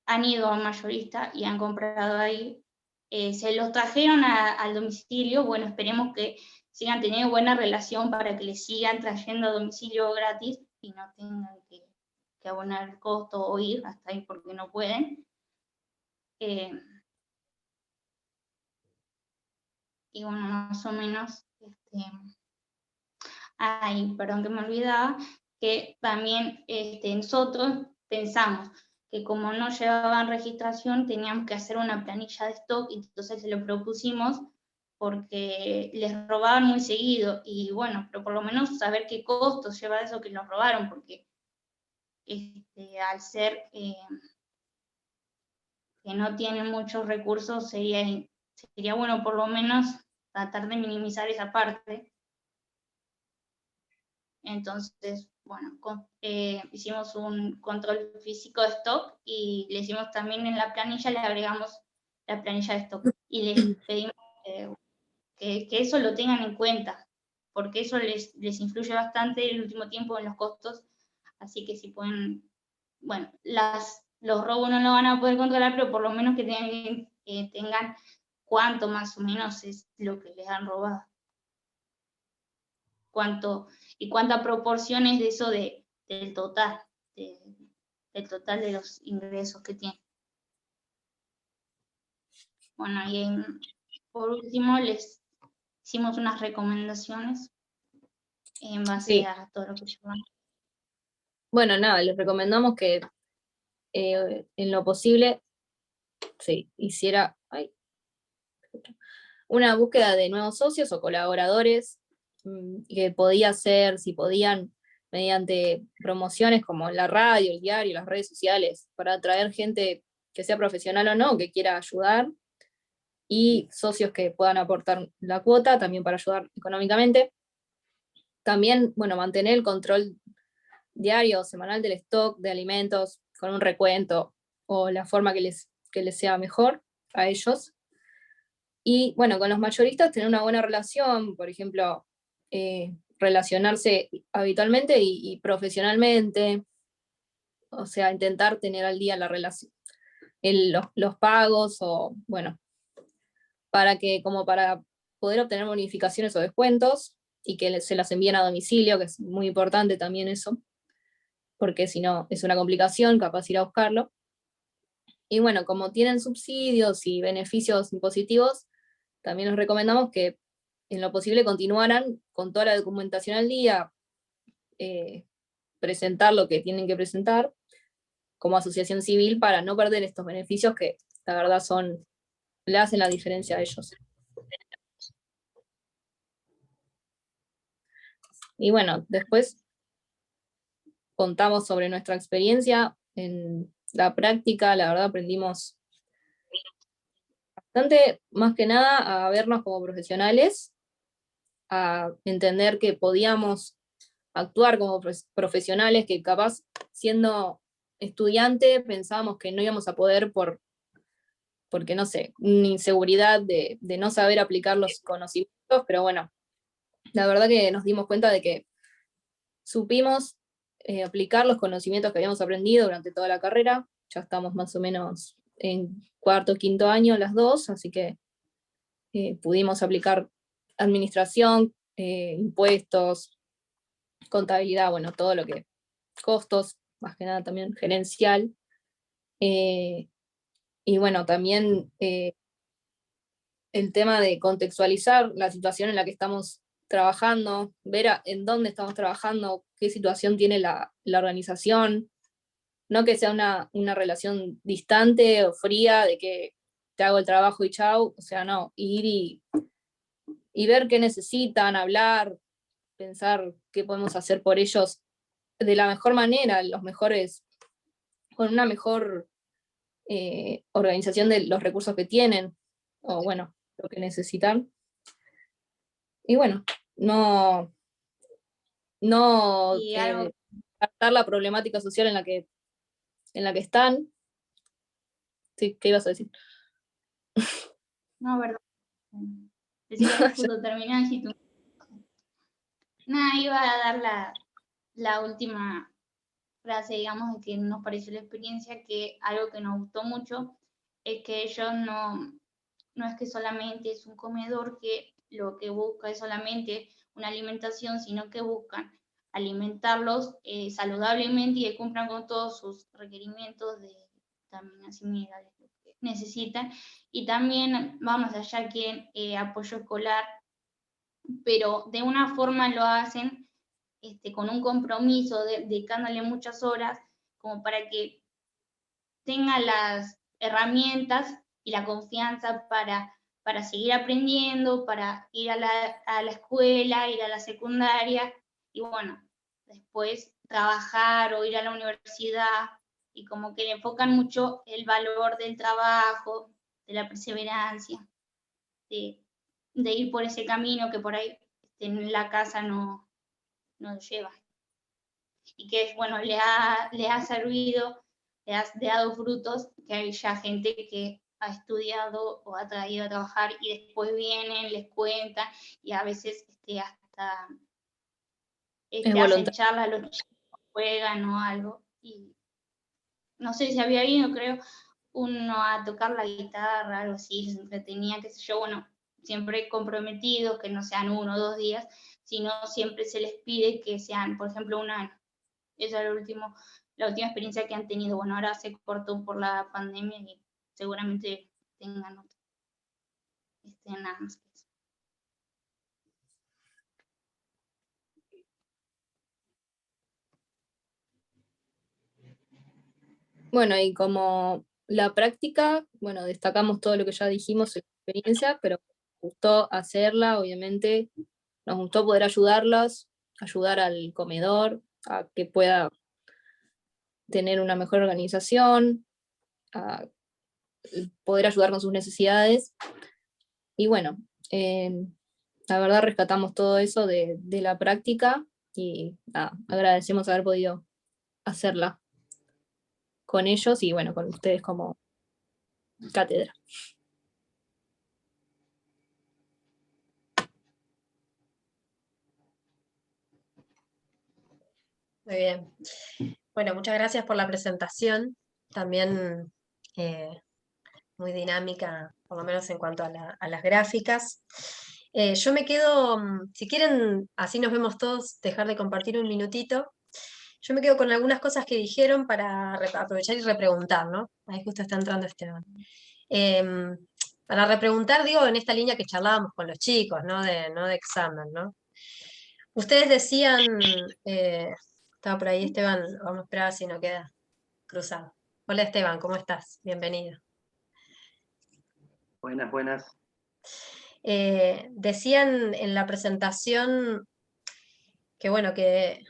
han ido a un mayorista y han comprado ahí. Se los trajeron al domicilio. Bueno, esperemos que sigan teniendo buena relación para que les sigan trayendo a domicilio gratis y no tengan que abonar el costo o ir hasta ahí porque no pueden. Y bueno, más o menos, perdón que me olvidaba, que también nosotros pensamos que como no llevaban registración teníamos que hacer una planilla de stock, y entonces se lo propusimos porque les robaban muy seguido, y bueno, pero por lo menos saber qué costos lleva eso que nos robaron, porque al ser que no tienen muchos recursos, sería bueno por lo menos tratar de minimizar esa parte. Entonces, bueno, hicimos un control físico de stock y le hicimos también en la planilla, le agregamos la planilla de stock y les pedimos que eso lo tengan en cuenta, porque eso les influye bastante el último tiempo en los costos, así que si pueden, bueno, los robos no lo van a poder controlar, pero por lo menos que tengan cuánto más o menos es lo que les han robado. Y cuánta proporción es de eso del total, del total de los ingresos que tienen. Bueno, y por último les hicimos unas recomendaciones en base a todo lo que llevamos. Bueno, nada, les recomendamos que en lo posible se hiciera una búsqueda de nuevos socios o colaboradores, que podía ser, si podían, mediante promociones como la radio, el diario, las redes sociales, para atraer gente que sea profesional o no, que quiera ayudar, y socios que puedan aportar la cuota, también para ayudar económicamente. También, bueno, mantener el control diario o semanal del stock de alimentos con un recuento o la forma que les sea mejor a ellos. Y bueno, con los mayoristas tener una buena relación, por ejemplo, relacionarse habitualmente y profesionalmente, o sea, intentar tener al día la relación, los pagos, o bueno, para poder obtener bonificaciones o descuentos y que se las envíen a domicilio, que es muy importante también eso. porque si no es una complicación, capaz ir a buscarlo. Y bueno, como tienen subsidios y beneficios impositivos, también les recomendamos que en lo posible continuaran con toda la documentación al día, presentar lo que tienen que presentar como asociación civil para no perder estos beneficios que la verdad le hacen la diferencia a ellos. Y bueno, después contamos sobre nuestra experiencia en la práctica. La verdad aprendimos bastante, más que nada, a vernos como profesionales, a entender que podíamos actuar como profesionales, que capaz siendo estudiante pensábamos que no íbamos a poder porque no sé, una inseguridad de no saber aplicar los conocimientos, pero bueno, la verdad que nos dimos cuenta de que supimos aplicar los conocimientos que habíamos aprendido durante toda la carrera. Ya estamos más o menos en cuarto, quinto año las dos, así que pudimos aplicar administración, impuestos, contabilidad, bueno, todo lo que, costos, más que nada también gerencial. Y bueno, también el tema de contextualizar la situación en la que estamos trabajando, ver en dónde estamos trabajando, qué situación tiene la organización, no que sea una relación distante o fría de que te hago el trabajo y chau, o sea, no, ir y ver qué necesitan, hablar, pensar qué podemos hacer por ellos de la mejor manera, con una mejor organización de los recursos que tienen, o bueno, lo que necesitan. Y bueno, no Y algo, tratar la problemática social en la que están. Sí, ¿qué ibas a decir? no, verdad. Decía justo terminar y tú. Nada, iba a dar la última frase, digamos, de que nos pareció la experiencia, que algo que nos gustó mucho es que ellos no es que solamente es un comedor que lo que busca es solamente una alimentación, sino que buscan alimentarlos saludablemente y que cumplan con todos sus requerimientos de vitaminas y minerales que necesitan. Y también vamos allá que apoyo escolar, pero de una forma lo hacen con un compromiso, dedicándole muchas horas, como para que tenga las herramientas y la confianza para seguir aprendiendo, para ir a la escuela, ir a la secundaria y bueno, después trabajar o ir a la universidad, y como que le enfocan mucho el valor del trabajo, de la perseverancia, de ir por ese camino que por ahí en la casa no lleva. Y que bueno, le ha servido, le ha dado frutos, que hay ya gente que ha estudiado o ha traído a trabajar y después vienen, les cuentan y a veces hasta hacen charlas, los chicos juegan o algo. Y no sé si había ido, creo, uno a tocar la guitarra, algo así, se entretenía, qué sé yo, bueno, siempre comprometidos, que no sean 1 o 2 días, sino siempre se les pide que sean, por ejemplo, un año. Esa es la última experiencia que han tenido. Bueno, ahora se cortó por la pandemia y seguramente tengan otra. Nada más que eso. Bueno, y como la práctica, bueno, destacamos todo lo que ya dijimos en la experiencia, pero nos gustó hacerla, obviamente, nos gustó poder ayudarlas, ayudar al comedor a que pueda tener una mejor organización, a poder ayudar con sus necesidades. Y bueno, la verdad rescatamos todo eso de la práctica y agradecemos haber podido hacerla con ellos y bueno, con ustedes como cátedra. Muy bien. Bueno, muchas gracias por la presentación. También muy dinámica, por lo menos en cuanto a las gráficas. Yo me quedo, si quieren, así nos vemos todos, dejar de compartir un minutito. Yo me quedo con algunas cosas que dijeron para aprovechar y repreguntar, ¿no? Ahí justo está entrando Esteban. Para repreguntar, digo, en esta línea que charlábamos con los chicos, ¿no? De examen, ¿no? Ustedes decían, estaba por ahí Esteban, vamos a esperar si no queda cruzado. Hola Esteban, ¿cómo estás? Bienvenido. Buenas, buenas. Decían en la presentación que bueno, que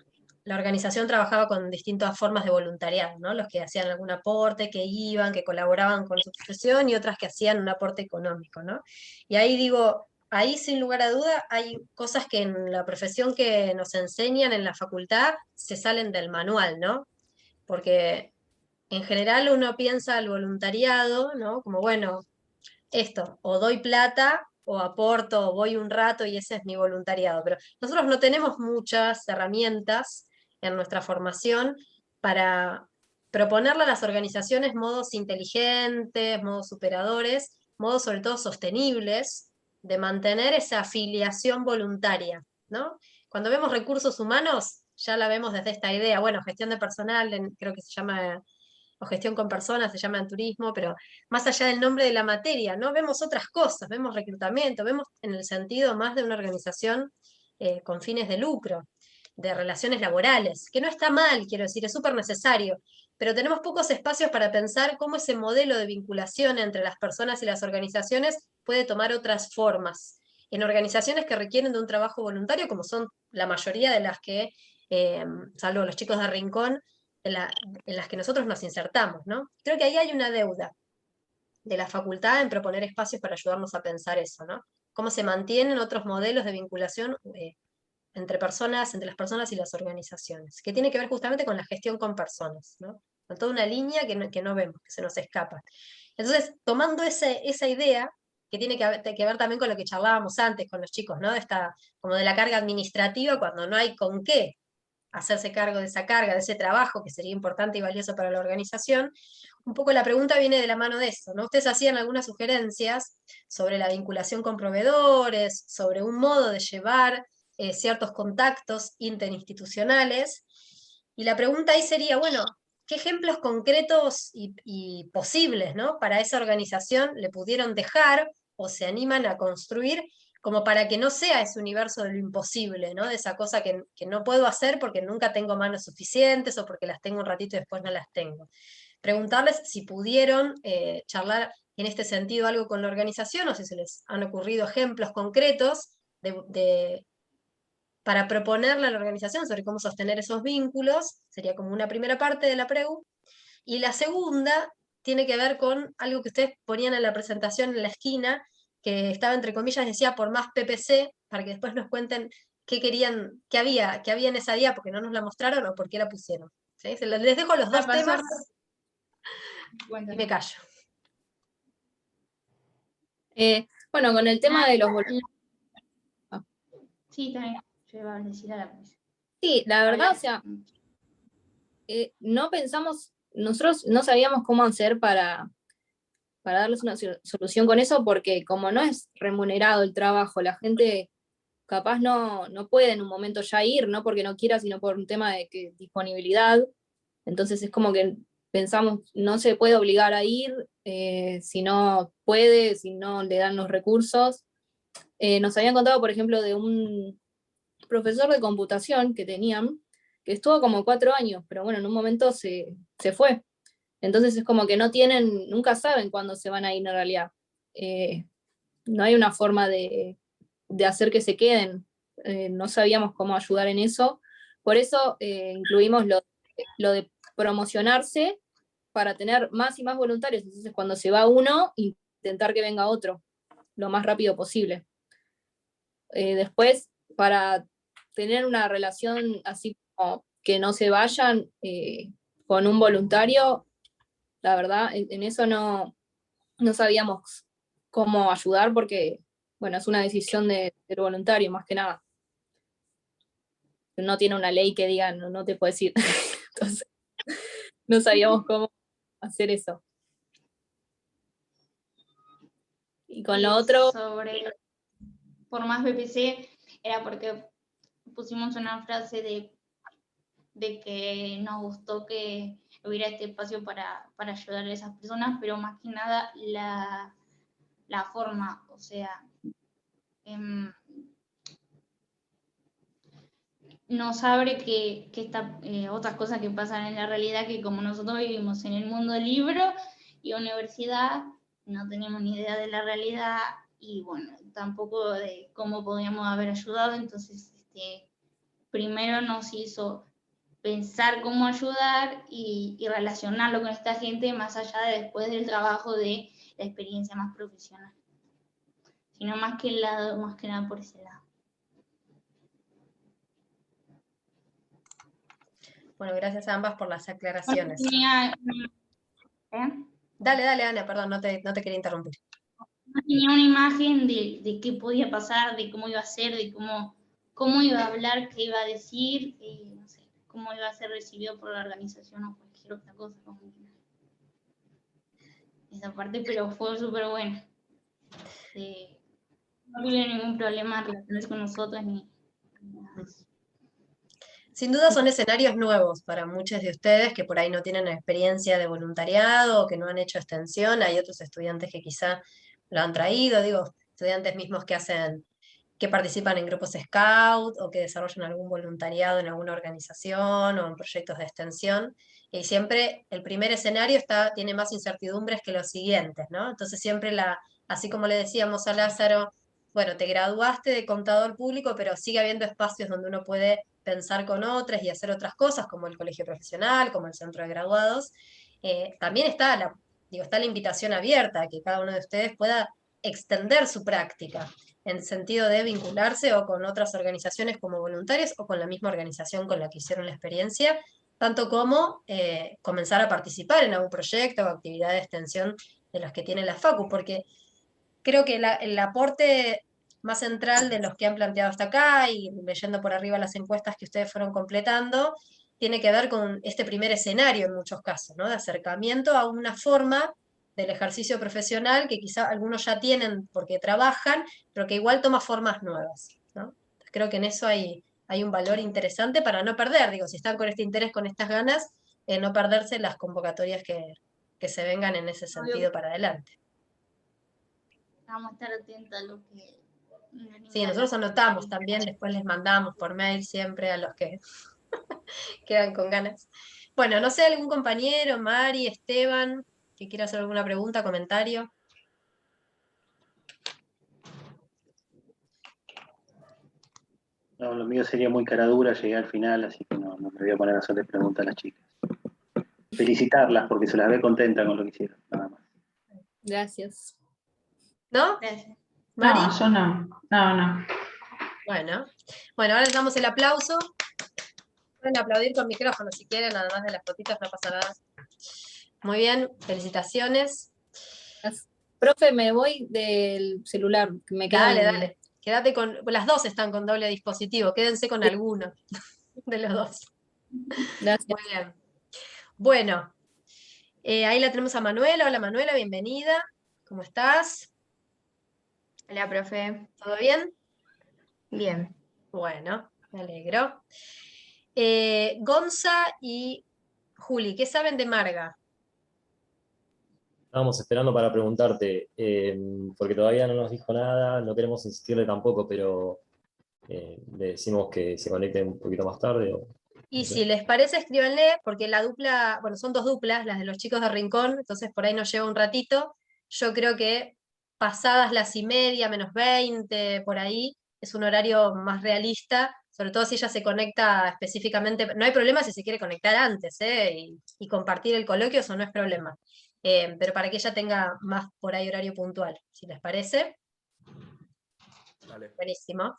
la organización trabajaba con distintas formas de voluntariado, ¿no? Los que hacían algún aporte, que iban, que colaboraban con su profesión y otras que hacían un aporte económico, ¿no? Y ahí digo, ahí sin lugar a duda hay cosas que en la profesión que nos enseñan en la facultad se salen del manual, ¿no? Porque en general uno piensa el voluntariado, ¿no? Como bueno, esto, o doy plata, o aporto, o voy un rato y ese es mi voluntariado. Pero nosotros no tenemos muchas herramientas en nuestra formación para proponerle a las organizaciones modos inteligentes, modos superadores, modos sobre todo sostenibles de mantener esa afiliación voluntaria, ¿no? Cuando vemos recursos humanos, ya la vemos desde esta idea, bueno, gestión de personal, creo que se llama o gestión con personas, se llama en turismo, pero más allá del nombre de la materia, ¿no? Vemos otras cosas, vemos reclutamiento, vemos en el sentido más de una organización con fines de lucro, de relaciones laborales, que no está mal, quiero decir, es súper necesario, pero tenemos pocos espacios para pensar cómo ese modelo de vinculación entre las personas y las organizaciones puede tomar otras formas. En organizaciones que requieren de un trabajo voluntario, como son la mayoría de las que, salvo los chicos de Rincón, en las que nosotros nos insertamos, ¿no? Creo que ahí hay una deuda de la facultad en proponer espacios para ayudarnos a pensar eso, ¿no? Cómo se mantienen otros modelos de vinculación entre personas, entre las personas y las organizaciones, que tiene que ver justamente con la gestión con personas, ¿no? Con toda una línea que no vemos, que se nos escapa. Entonces, tomando esa idea, que tiene que ver también con lo que charlábamos antes con los chicos, ¿no? Como de la carga administrativa cuando no hay con qué hacerse cargo de esa carga, de ese trabajo que sería importante y valioso para la organización, un poco la pregunta viene de la mano de eso, ¿no? Ustedes hacían algunas sugerencias sobre la vinculación con proveedores, sobre un modo de llevar ciertos contactos interinstitucionales, y la pregunta ahí sería, bueno, ¿qué ejemplos concretos y posibles, ¿no? para esa organización le pudieron dejar o se animan a construir como para que no sea ese universo de lo imposible, ¿no? De esa cosa que no puedo hacer porque nunca tengo manos suficientes o porque las tengo un ratito y después no las tengo. Preguntarles si pudieron charlar en este sentido algo con la organización o si se les han ocurrido ejemplos concretos para proponerle a la organización sobre cómo sostener esos vínculos, sería como una primera parte de la pregu, y la segunda tiene que ver con algo que ustedes ponían en la presentación en la esquina, que estaba entre comillas, decía por más PPC, para que después nos cuenten qué querían, qué había en esa día, porque no nos la mostraron o por qué la pusieron. ¿Sí? Les dejo los dos temas y me callo. Bueno, con el tema de los Sí, también. Yo iba a decir a la vez. Sí, la verdad, o sea, no pensamos, nosotros no sabíamos cómo hacer para darles una solución con eso, porque como no es remunerado el trabajo, la gente capaz no puede en un momento ya ir, no porque no quiera, sino por un tema de disponibilidad. Entonces es como que pensamos, no se puede obligar a ir, si no puede, si no le dan los recursos. Nos habían contado, por ejemplo, de un profesor de computación que tenían, que estuvo como 4 años, pero bueno, en un momento se fue. Entonces es como que no tienen, nunca saben cuándo se van a ir en realidad. No hay una forma de hacer que se queden. No sabíamos cómo ayudar en eso. Por eso incluimos lo de promocionarse para tener más y más voluntarios. Entonces cuando se va uno, intentar que venga otro lo más rápido posible. Después, para tener una relación así como que no se vayan con un voluntario, la verdad, en eso no sabíamos cómo ayudar porque, bueno, es una decisión del voluntario más que nada. No tiene una ley que diga no te puedes ir. Entonces, no sabíamos cómo hacer eso. Y con lo otro... Sobre por más BPC, era porque pusimos una frase de que nos gustó que hubiera este espacio para ayudar a esas personas, pero más que nada la forma, o sea, nos abre que otras cosas que pasan en la realidad, que como nosotros vivimos en el mundo del libro y universidad, no tenemos ni idea de la realidad y bueno, tampoco de cómo podíamos haber ayudado, entonces primero nos hizo pensar cómo ayudar y relacionarlo con esta gente más allá de después del trabajo de la experiencia más profesional, sino más que nada por ese lado. Bueno, gracias a ambas por las aclaraciones. ¿Eh? Dale, Ana, perdón, no te quería interrumpir. No tenía una imagen de qué podía pasar, de cómo iba a ser, de cómo iba a hablar, qué iba a decir, no sé, cómo iba a ser recibido por la organización o cualquier otra cosa. Esa parte, pero fue súper buena. No tuve ningún problema en relacionarse con nosotros ni nada de eso. Sin duda son escenarios nuevos para muchos de ustedes que por ahí no tienen experiencia de voluntariado o que no han hecho extensión. Hay otros estudiantes que quizá lo han traído, digo, estudiantes mismos que participan en grupos scout o que desarrollan algún voluntariado en alguna organización o en proyectos de extensión. Y siempre el primer escenario tiene más incertidumbres que los siguientes, ¿no? Entonces siempre así como le decíamos a Lázaro, bueno, te graduaste de contador público, pero sigue habiendo espacios donde uno puede pensar con otras y hacer otras cosas, como el colegio profesional, como el centro de graduados. También está la invitación abierta a que cada uno de ustedes pueda extender su práctica en el sentido de vincularse o con otras organizaciones como voluntarios o con la misma organización con la que hicieron la experiencia, tanto como comenzar a participar en algún proyecto o actividad de extensión de las que tiene la Facu, porque creo que el aporte más central de los que han planteado hasta acá y leyendo por arriba las encuestas que ustedes fueron completando, tiene que ver con este primer escenario en muchos casos, ¿no? De acercamiento a una forma del ejercicio profesional que quizá algunos ya tienen porque trabajan, pero que igual toma formas nuevas, ¿no? Creo que en eso hay un valor interesante para no perder, digo, si están con este interés, con estas ganas, no perderse las convocatorias que se vengan en ese sentido para adelante. Vamos a estar atentos a lo que... Sí, nosotros anotamos también, después les mandamos por mail siempre a los que quedan con ganas. Bueno, no sé, algún compañero, Mari, Esteban, que quiera hacer alguna pregunta, comentario. No, lo mío sería muy cara dura, llegué al final, así que no me voy a poner a hacerles preguntas a las chicas. Felicitarlas porque se las ve contenta con lo que hicieron, nada más. Gracias. ¿No? Gracias. ¿Mari? No, yo no. No. Bueno, ahora les damos el aplauso. Pueden aplaudir con micrófono si quieren, además de las fotitos, no pasa nada. Muy bien, felicitaciones. Profe, me voy del celular. Me quedan... Dale. Quédate las dos están con doble dispositivo, quédense con alguno de los dos. Gracias. Muy bien. Bueno, ahí la tenemos a Manuela. Hola Manuela, bienvenida. ¿Cómo estás? Hola, profe. ¿Todo bien? Bien. Bueno, me alegro. Gonza y Juli, ¿qué saben de Marga? Estábamos esperando para preguntarte, porque todavía no nos dijo nada, no queremos insistirle tampoco, pero le decimos que se conecte un poquito más tarde. Y no sé. si les parece, escríbanle, porque la dupla, bueno, son dos duplas, las de los chicos de Rincón, entonces por ahí nos lleva un ratito. Yo creo que pasadas las 1:30, menos 20, por ahí, es un horario más realista, sobre todo si ella se conecta específicamente. No hay problema si se quiere conectar antes, y compartir el coloquio, eso no es problema. Pero para que ella tenga más por ahí horario puntual, si les parece. Dale. Buenísimo.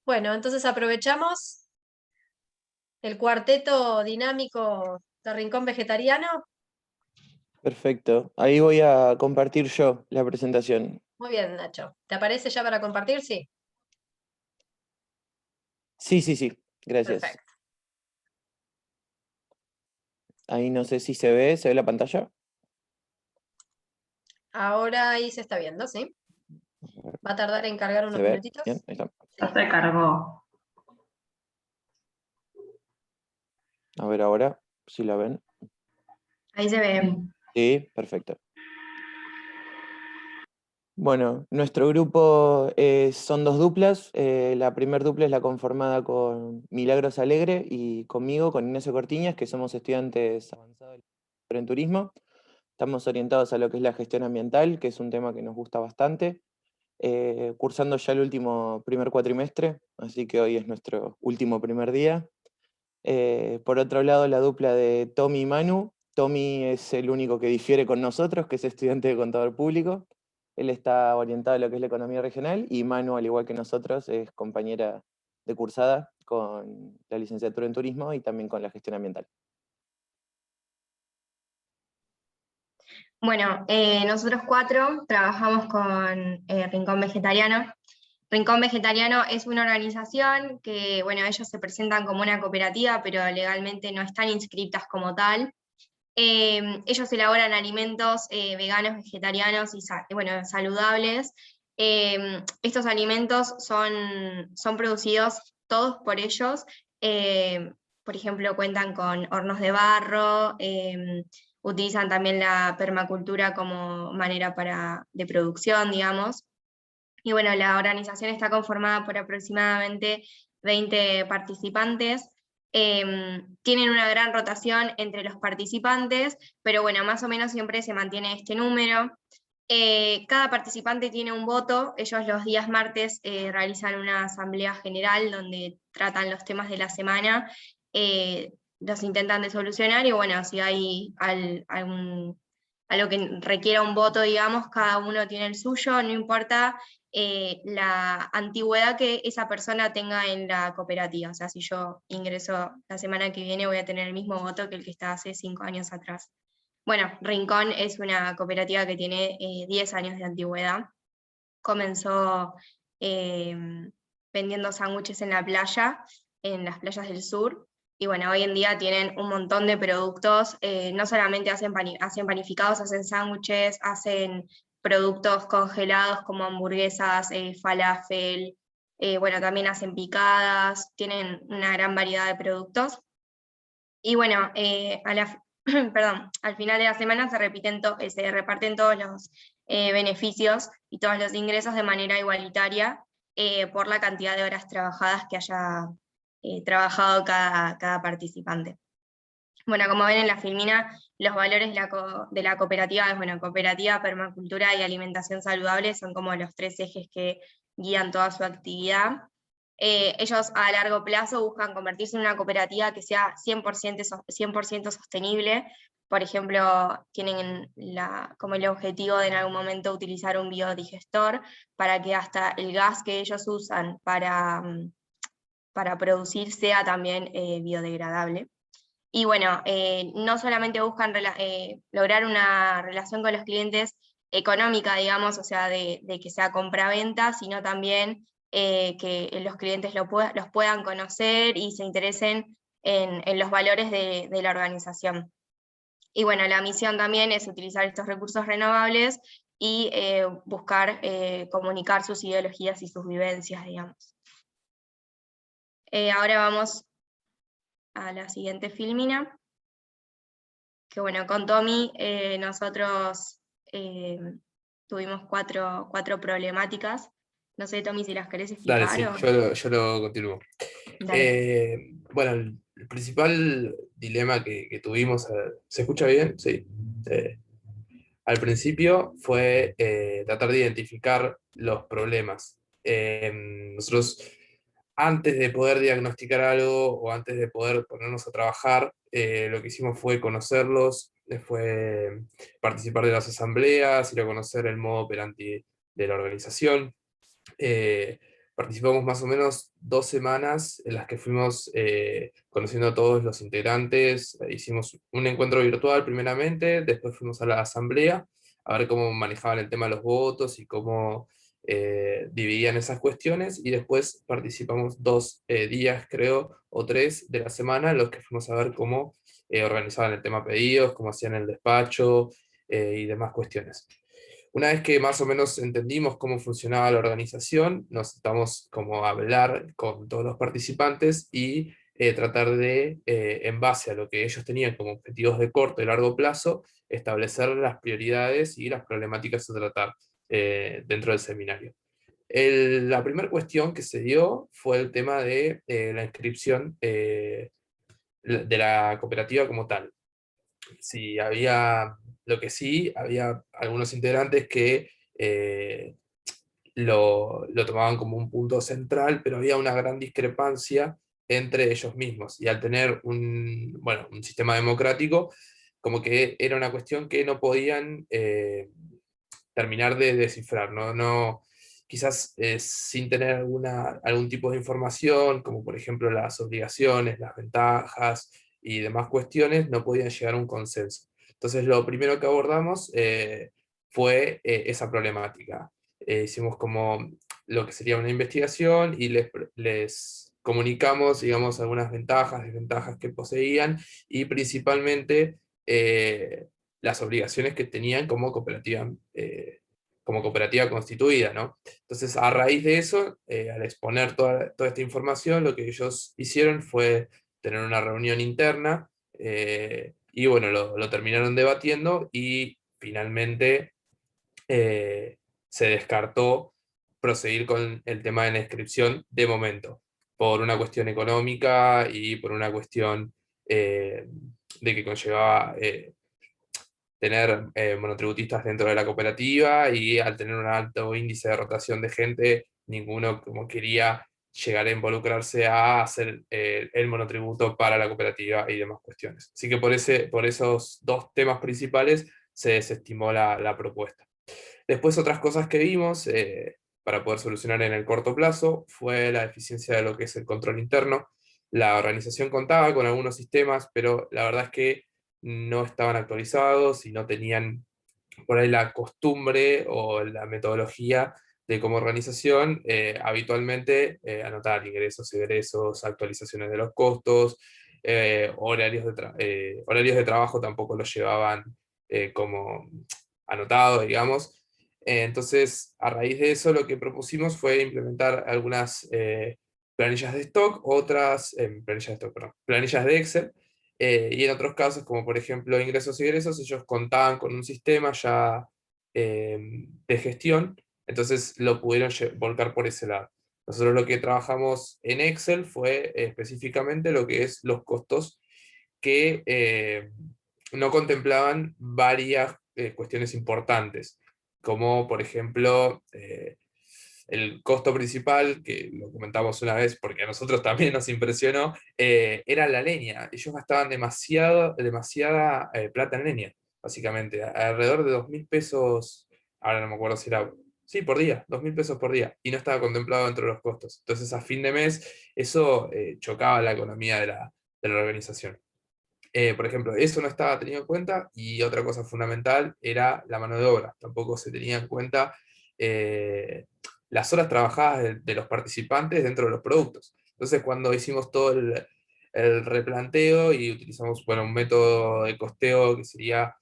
Bueno, entonces aprovechamos el cuarteto dinámico de Rincón Vegetariano. Perfecto. Ahí voy a compartir yo la presentación. Muy bien, Nacho. ¿Te aparece ya para compartir? Sí. Sí. Gracias. Perfecto. Ahí no sé si se ve la pantalla. Ahora ahí se está viendo, ¿sí? Va a tardar en cargar unos ¿Se ve? minutitos. Bien, ahí está. Ya se cargó. A ver ahora, si la ven. Ahí se ve. Sí, perfecto. Bueno, nuestro grupo son 2 duplas. La primer dupla es la conformada con Milagros Alegre y conmigo, con Inés Cortiñas, que somos estudiantes avanzados en turismo. Estamos orientados a lo que es la gestión ambiental, que es un tema que nos gusta bastante. Cursando ya el primer cuatrimestre, así que hoy es nuestro último primer día. Por otro lado, la dupla de Tommy y Manu. Tommy es el único que difiere con nosotros, que es estudiante de contador público. Él está orientado a lo que es la economía regional, y Manu, al igual que nosotros, es compañera de cursada con la licenciatura en turismo y también con la gestión ambiental. Bueno, nosotros 4 trabajamos con Rincón Vegetariano. Rincón Vegetariano es una organización que, bueno, ellos se presentan como una cooperativa, pero legalmente no están inscritas como tal. Ellos elaboran alimentos veganos, vegetarianos y bueno, saludables. Estos alimentos son producidos todos por ellos. Por ejemplo, cuentan con hornos de barro, utilizan también la permacultura como manera de producción, digamos. Y bueno, la organización está conformada por aproximadamente 20 participantes. Tienen una gran rotación entre los participantes, pero bueno, más o menos siempre se mantiene este número. Cada participante tiene un voto. Ellos los días martes realizan una asamblea general donde tratan los temas de la semana, los intentan de solucionar, y bueno, si hay algo que requiera un voto, digamos, cada uno tiene el suyo, no importa la antigüedad que esa persona tenga en la cooperativa. O sea, si yo ingreso la semana que viene, voy a tener el mismo voto que el que está hace 5 años atrás. Bueno, Rincón es una cooperativa que tiene 10 años de antigüedad. Comenzó vendiendo sándwiches en la playa, en las playas del sur, y bueno, hoy en día tienen un montón de productos. No solamente hacen panificados, hacen sándwiches, hacen productos congelados como hamburguesas, falafel, bueno, también hacen picadas, tienen una gran variedad de productos. Y bueno, perdón, al final de la semana se reparten todos los beneficios y todos los ingresos de manera igualitaria por la cantidad de horas trabajadas que haya trabajado cada participante. Bueno, como ven en la filmina, los valores de la cooperativa es, bueno, cooperativa, permacultura y alimentación saludable son como los 3 ejes que guían toda su actividad. Ellos a largo plazo buscan convertirse en una cooperativa que sea 100% sostenible. Por ejemplo, tienen como el objetivo de en algún momento utilizar un biodigestor para que hasta el gas que ellos usan para producir sea también biodegradable. Y bueno, no solamente buscan lograr una relación con los clientes económica, digamos, o sea, de que sea compra-venta, sino también que los clientes los puedan conocer y se interesen en los valores de la organización. Y bueno, la misión también es utilizar estos recursos renovables y buscar comunicar sus ideologías y sus vivencias, digamos. Ahora vamos a la siguiente filmina, que bueno, con Tommy nosotros tuvimos cuatro problemáticas. No sé, Tommy, si las querés explicar. Dale, sí, yo lo continúo. Dale. Bueno, el principal dilema que tuvimos, ¿se escucha bien? Sí. Al principio fue tratar de identificar los problemas. Nosotros, antes de poder diagnosticar algo o antes de poder ponernos a trabajar, lo que hicimos fue conocerlos, fue participar de las asambleas, ir a conocer el modo operandi de la organización. Participamos más o menos 2 semanas en las que fuimos conociendo a todos los integrantes. Hicimos un encuentro virtual primeramente, después fuimos a la asamblea a ver cómo manejaban el tema de los votos y cómo dividían esas cuestiones, y después participamos 2 días, creo, o 3 de la semana, en los que fuimos a ver cómo organizaban el tema pedidos, cómo hacían el despacho y demás cuestiones. Una vez que más o menos entendimos cómo funcionaba la organización, nos sentamos como a hablar con todos los participantes y tratar de, en base a lo que ellos tenían como objetivos de corto y largo plazo, establecer las prioridades y las problemáticas a tratar dentro del seminario. La primera cuestión que se dio fue el tema de la inscripción de la cooperativa como tal. Sí, lo que sí, había algunos integrantes que lo tomaban como un punto central, pero había una gran discrepancia entre ellos mismos. Y al tener un sistema democrático, como que era una cuestión que no podían terminar de descifrar, quizás sin tener algún tipo de información, como por ejemplo las obligaciones, las ventajas y demás cuestiones, no podían llegar a un consenso. Entonces lo primero que abordamos fue esa problemática. Hicimos como lo que sería una investigación y les comunicamos, digamos, algunas ventajas, desventajas que poseían y principalmente las obligaciones que tenían como cooperativa constituida, ¿no? Entonces, a raíz de eso, al exponer toda esta información, lo que ellos hicieron fue tener una reunión interna y bueno, lo terminaron debatiendo y finalmente se descartó proseguir con el tema de la inscripción de momento, por una cuestión económica y por una cuestión de que conllevaba tener monotributistas dentro de la cooperativa y al tener un alto índice de rotación de gente, ninguno como quería llegar a involucrarse a hacer el monotributo para la cooperativa y demás cuestiones. Así que por esos dos temas principales se desestimó la propuesta. Después otras cosas que vimos para poder solucionar en el corto plazo fue la deficiencia de lo que es el control interno. La organización contaba con algunos sistemas, pero la verdad es que no estaban actualizados y no tenían por ahí la costumbre o la metodología de como organización habitualmente anotar ingresos, egresos, actualizaciones de los costos, horarios de trabajo tampoco los llevaban como anotados, digamos. Entonces, a raíz de eso, lo que propusimos fue implementar algunas planillas de stock, otras planillas de Excel, y en otros casos, como por ejemplo ingresos y egresos, ellos contaban con un sistema ya de gestión, entonces lo pudieron volcar por ese lado. Nosotros lo que trabajamos en Excel fue específicamente lo que es los costos que no contemplaban varias cuestiones importantes, como por ejemplo el costo principal, que lo comentamos una vez porque a nosotros también nos impresionó, era la leña. Ellos gastaban demasiada plata en leña, básicamente, alrededor de 2.000 pesos, ahora no me acuerdo si era, sí, por día, 2.000 pesos por día, y no estaba contemplado dentro de los costos. Entonces a fin de mes eso chocaba la economía de la organización. Por ejemplo, eso no estaba tenido en cuenta y otra cosa fundamental era la mano de obra. Tampoco se tenía en cuenta las horas trabajadas de los participantes dentro de los productos. Entonces, cuando hicimos todo el replanteo y utilizamos un método de costeo que sería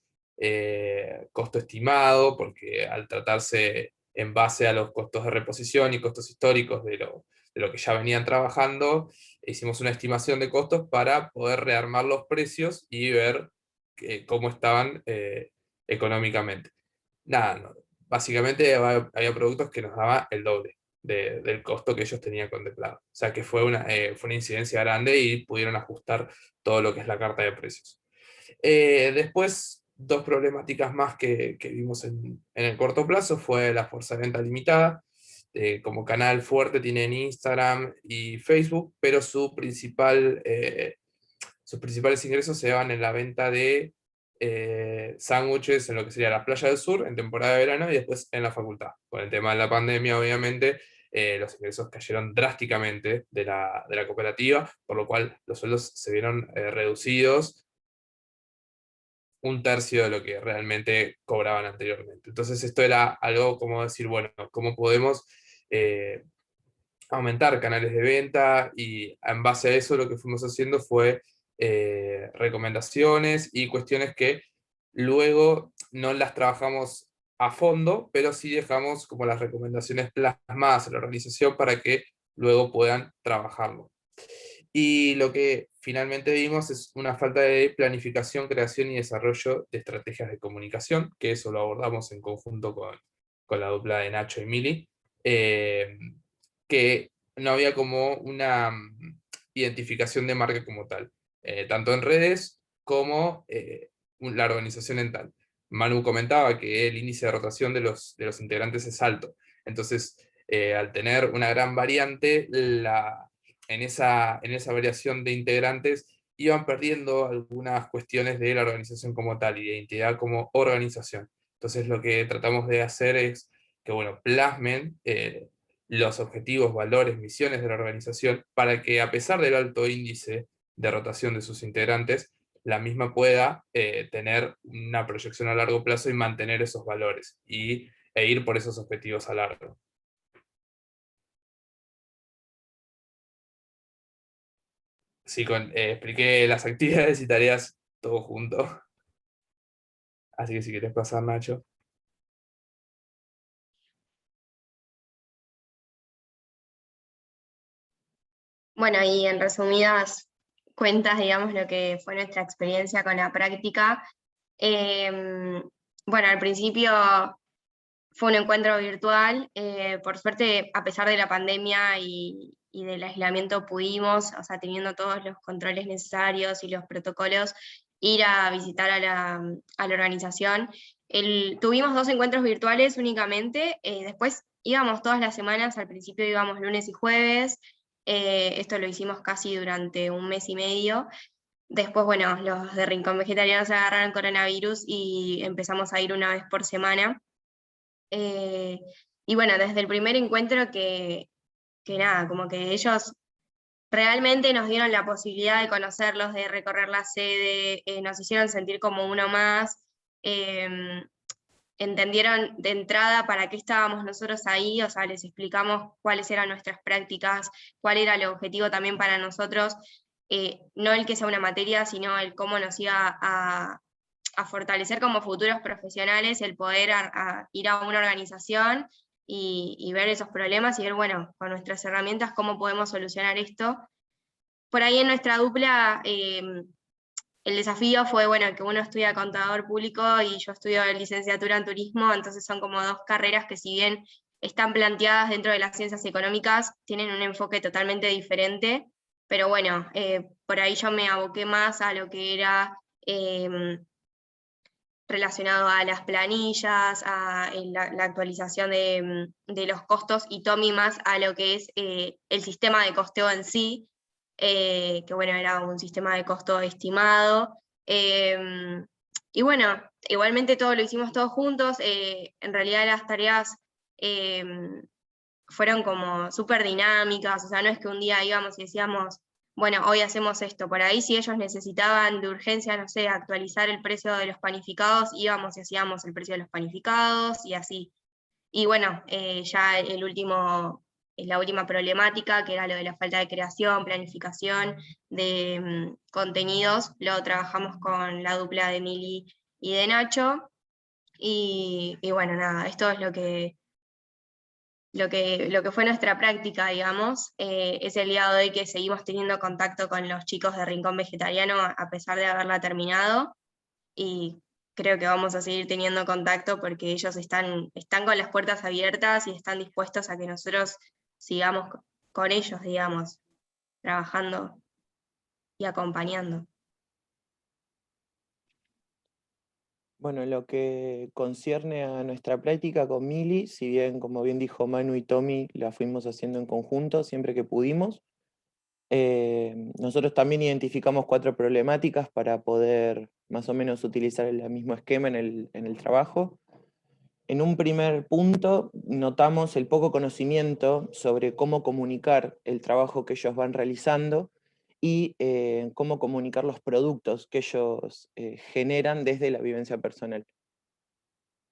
costo estimado, porque al tratarse en base a los costos de reposición y costos históricos de lo que ya venían trabajando, hicimos una estimación de costos para poder rearmar los precios y ver cómo estaban económicamente. Nada, básicamente había productos que nos daban el doble del costo que ellos tenían contemplado. O sea que fue una incidencia grande y pudieron ajustar todo lo que es la carta de precios. Después, dos problemáticas más que vimos en el corto plazo fue la fuerza de venta limitada. Como canal fuerte tienen Instagram y Facebook, pero sus principales ingresos se van en la venta de sándwiches en lo que sería la Playa del Sur en temporada de verano y después en la facultad. Con el tema de la pandemia, obviamente, los ingresos cayeron drásticamente de la cooperativa, por lo cual los sueldos se vieron reducidos un tercio de lo que realmente cobraban anteriormente. Entonces esto era algo como decir, bueno, ¿cómo podemos aumentar canales de venta? Y en base a eso lo que fuimos haciendo fue recomendaciones y cuestiones que luego no las trabajamos a fondo, pero sí dejamos como las recomendaciones plasmadas en la organización para que luego puedan trabajarlo. Y lo que finalmente vimos es una falta de planificación, creación y desarrollo de estrategias de comunicación, que eso lo abordamos en conjunto con la dupla de Nacho y Mili, que no había como una identificación de marca como tal, tanto en redes como la organización en tal. Manu comentaba que el índice de rotación de los integrantes es alto, entonces al tener una gran variante, en esa variación de integrantes iban perdiendo algunas cuestiones de la organización como tal y de identidad como organización. Entonces lo que tratamos de hacer es que, bueno, plasmen los objetivos, valores, misiones de la organización para que, a pesar del alto índice de rotación de sus integrantes, la misma pueda tener una proyección a largo plazo y mantener esos valores e ir por esos objetivos a largo. Sí, expliqué las actividades y tareas todo junto. Así que si querés pasar, Nacho. Bueno, y en resumidas cuentas, digamos, lo que fue nuestra experiencia con la práctica. Bueno, al principio fue un encuentro virtual. Por suerte, a pesar de la pandemia y del aislamiento, pudimos, o sea, teniendo todos los controles necesarios y los protocolos, ir a visitar a la organización. Tuvimos 2 encuentros virtuales únicamente, después íbamos todas las semanas, al principio íbamos lunes y jueves, esto lo hicimos casi durante un mes y medio. Después, bueno, los de Rincón Vegetariano se agarraron coronavirus y empezamos a ir una vez por semana. Y bueno, desde el primer encuentro que nada, como que ellos realmente nos dieron la posibilidad de conocerlos, de recorrer la sede, nos hicieron sentir como uno más, entendieron de entrada para qué estábamos nosotros ahí, o sea, les explicamos cuáles eran nuestras prácticas, cuál era el objetivo también para nosotros, no el que sea una materia, sino el cómo nos iba a fortalecer como futuros profesionales, el poder ir a una organización y ver esos problemas y ver, bueno, con nuestras herramientas cómo podemos solucionar esto. Por ahí en nuestra dupla, el desafío fue, bueno, que uno estudia contador público y yo estudio licenciatura en turismo, entonces son como 2 carreras que, si bien están planteadas dentro de las ciencias económicas, tienen un enfoque totalmente diferente, pero bueno, por ahí yo me aboqué más a lo que era relacionado a las planillas, a la actualización de los costos, y Tommy más a lo que es el sistema de costeo en sí, que bueno, era un sistema de costo estimado. Y bueno, igualmente todo lo hicimos todos juntos, en realidad las tareas fueron como súper dinámicas, o sea, no es que un día íbamos y decíamos, bueno, hoy hacemos esto. Por ahí, si ellos necesitaban de urgencia, no sé, actualizar el precio de los panificados, íbamos y hacíamos el precio de los panificados y así. Y bueno, ya la última problemática, que era lo de la falta de creación, planificación de contenidos, lo trabajamos con la dupla de Mili y de Nacho. Y bueno, nada, esto es lo que fue nuestra práctica, digamos. Es el día de hoy que seguimos teniendo contacto con los chicos de Rincón Vegetariano a pesar de haberla terminado, y creo que vamos a seguir teniendo contacto porque ellos están con las puertas abiertas y están dispuestos a que nosotros sigamos con ellos, digamos, trabajando y acompañando. Bueno, lo que concierne a nuestra práctica con Mili, si bien, como bien dijo Manu y Tommy, la fuimos haciendo en conjunto siempre que pudimos, nosotros también identificamos 4 problemáticas para poder más o menos utilizar el mismo esquema en el trabajo. En un primer punto, notamos el poco conocimiento sobre cómo comunicar el trabajo que ellos van realizando y cómo comunicar los productos que ellos generan desde la vivencia personal.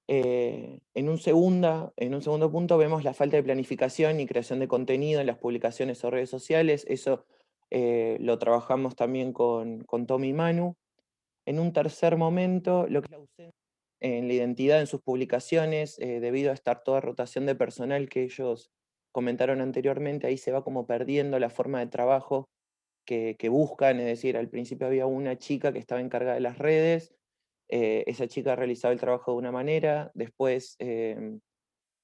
En un segundo punto vemos la falta de planificación y creación de contenido en las publicaciones o redes sociales. Eso lo trabajamos también con Tommy y Manu. En un tercer momento, lo que es la ausencia en la identidad en sus publicaciones, debido a esta toda rotación de personal que ellos comentaron anteriormente, ahí se va como perdiendo la forma de trabajo que buscan, es decir, al principio había una chica que estaba encargada de las redes, esa chica realizaba el trabajo de una manera, después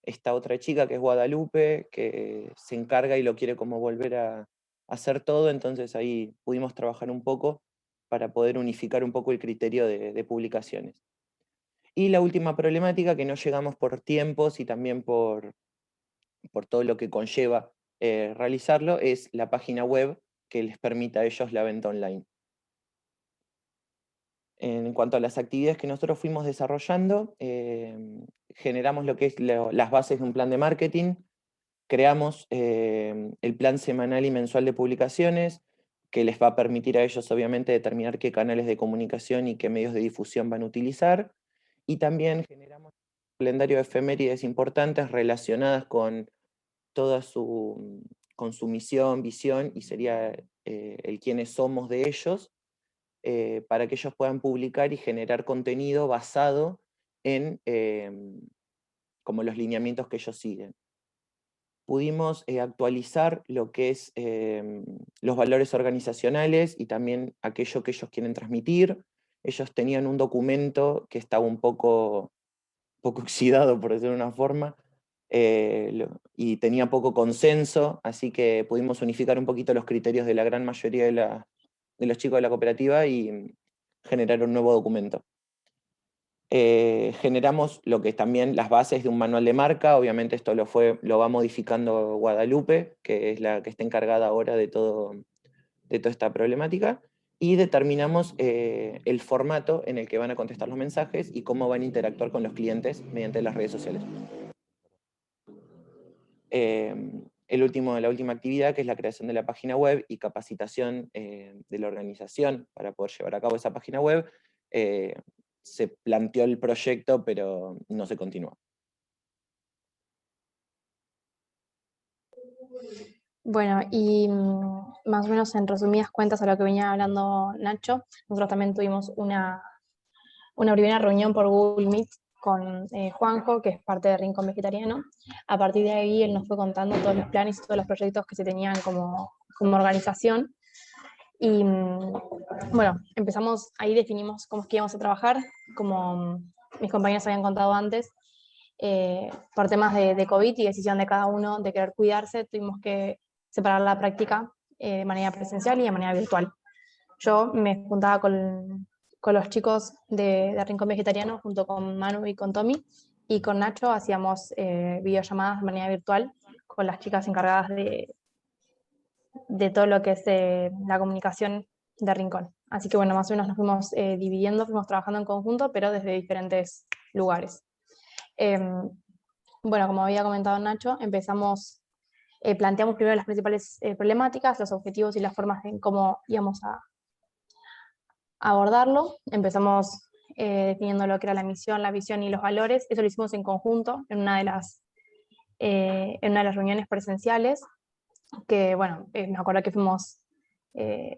esta otra chica que es Guadalupe, que se encarga y lo quiere como volver a hacer todo, entonces ahí pudimos trabajar un poco para poder unificar un poco el criterio de publicaciones. Y la última problemática, que no llegamos por tiempos y también por todo lo que conlleva realizarlo, es la página web que les permita a ellos la venta online. En cuanto a las actividades que nosotros fuimos desarrollando, generamos lo que es las bases de un plan de marketing, creamos el plan semanal y mensual de publicaciones, que les va a permitir a ellos obviamente determinar qué canales de comunicación y qué medios de difusión van a utilizar, y también generamos un calendario de efemérides importantes relacionadas con toda con su misión, visión, y sería el quiénes somos de ellos, para que ellos puedan publicar y generar contenido basado en como los lineamientos que ellos siguen. Pudimos actualizar lo que es los valores organizacionales y también aquello que ellos quieren transmitir. Ellos tenían un documento que estaba un poco oxidado, por decirlo de una forma, y tenía poco consenso, así que pudimos unificar un poquito los criterios de la gran mayoría de los chicos de la cooperativa y generar un nuevo documento. Generamos lo que es también las bases de un manual de marca, obviamente esto lo va modificando Guadalupe, que es la que está encargada ahora de toda esta problemática, y determinamos el formato en el que van a contestar los mensajes y cómo van a interactuar con los clientes mediante las redes sociales. La última actividad, que es la creación de la página web y capacitación de la organización para poder llevar a cabo esa página web, se planteó el proyecto, pero no se continuó. Bueno, y más o menos en resumidas cuentas a lo que venía hablando Nacho, nosotros también tuvimos una primera reunión por Google Meet con Juanjo, que es parte de Rincón Vegetariano. A partir de ahí él nos fue contando todos los planes y todos los proyectos que se tenían como organización. Y bueno, ahí definimos cómo es que íbamos a trabajar, como mis compañeros habían contado antes, por temas de COVID y decisión de cada uno de querer cuidarse, tuvimos que separar la práctica de manera presencial y de manera virtual. Yo me juntaba con los chicos de Rincón Vegetariano junto con Manu y con Tommy, y con Nacho hacíamos videollamadas de manera virtual con las chicas encargadas de todo lo que es la comunicación de Rincón. Así que bueno, más o menos nos fuimos dividiendo, fuimos trabajando en conjunto, pero desde diferentes lugares. Bueno, como había comentado Nacho, planteamos primero las principales problemáticas, los objetivos y las formas en cómo íbamos a abordarlo. Empezamos definiendo lo que era la misión, la visión y los valores. Eso lo hicimos en conjunto en una de las reuniones presenciales, que bueno, me acuerdo que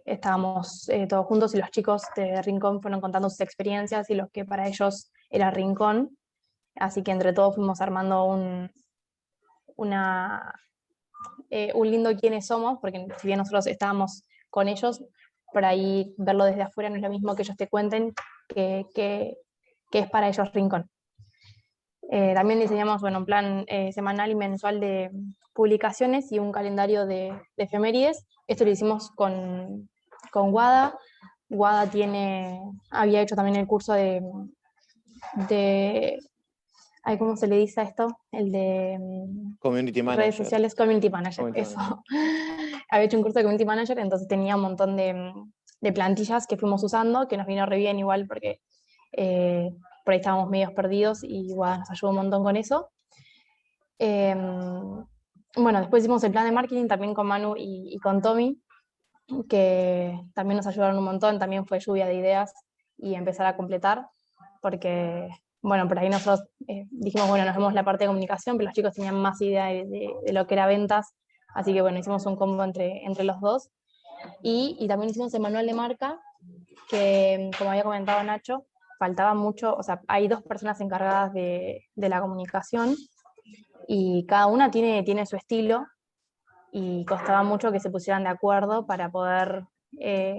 estábamos todos juntos y los chicos de Rincón fueron contando sus experiencias y lo que para ellos era Rincón. Así que entre todos fuimos armando un lindo quiénes somos, porque si bien nosotros estábamos con ellos, por ahí verlo desde afuera no es lo mismo que ellos te cuenten que es para ellos Rincón. También diseñamos un plan semanal y mensual de publicaciones y un calendario de efemérides. Esto lo hicimos con Guada. Guada había hecho también el curso de ¿cómo se le dice a esto? El de Community Manager. Redes sociales, Community Manager, eso. Había hecho un curso de Community Manager, entonces tenía un montón de plantillas que fuimos usando, que nos vino re bien igual porque por ahí estábamos medios perdidos y Guada nos ayudó un montón con eso. Bueno, después hicimos el plan de marketing también con Manu y con Tommy, que también nos ayudaron un montón, también fue lluvia de ideas y empezar a completar, porque bueno, por ahí nosotros dijimos, bueno, nos vemos la parte de comunicación, pero los chicos tenían más idea de lo que era ventas, así que bueno, hicimos un combo entre los dos. Y también hicimos el manual de marca, que como había comentado Nacho, faltaba mucho, o sea, hay 2 personas encargadas de la comunicación, y cada una tiene su estilo, y costaba mucho que se pusieran de acuerdo para poder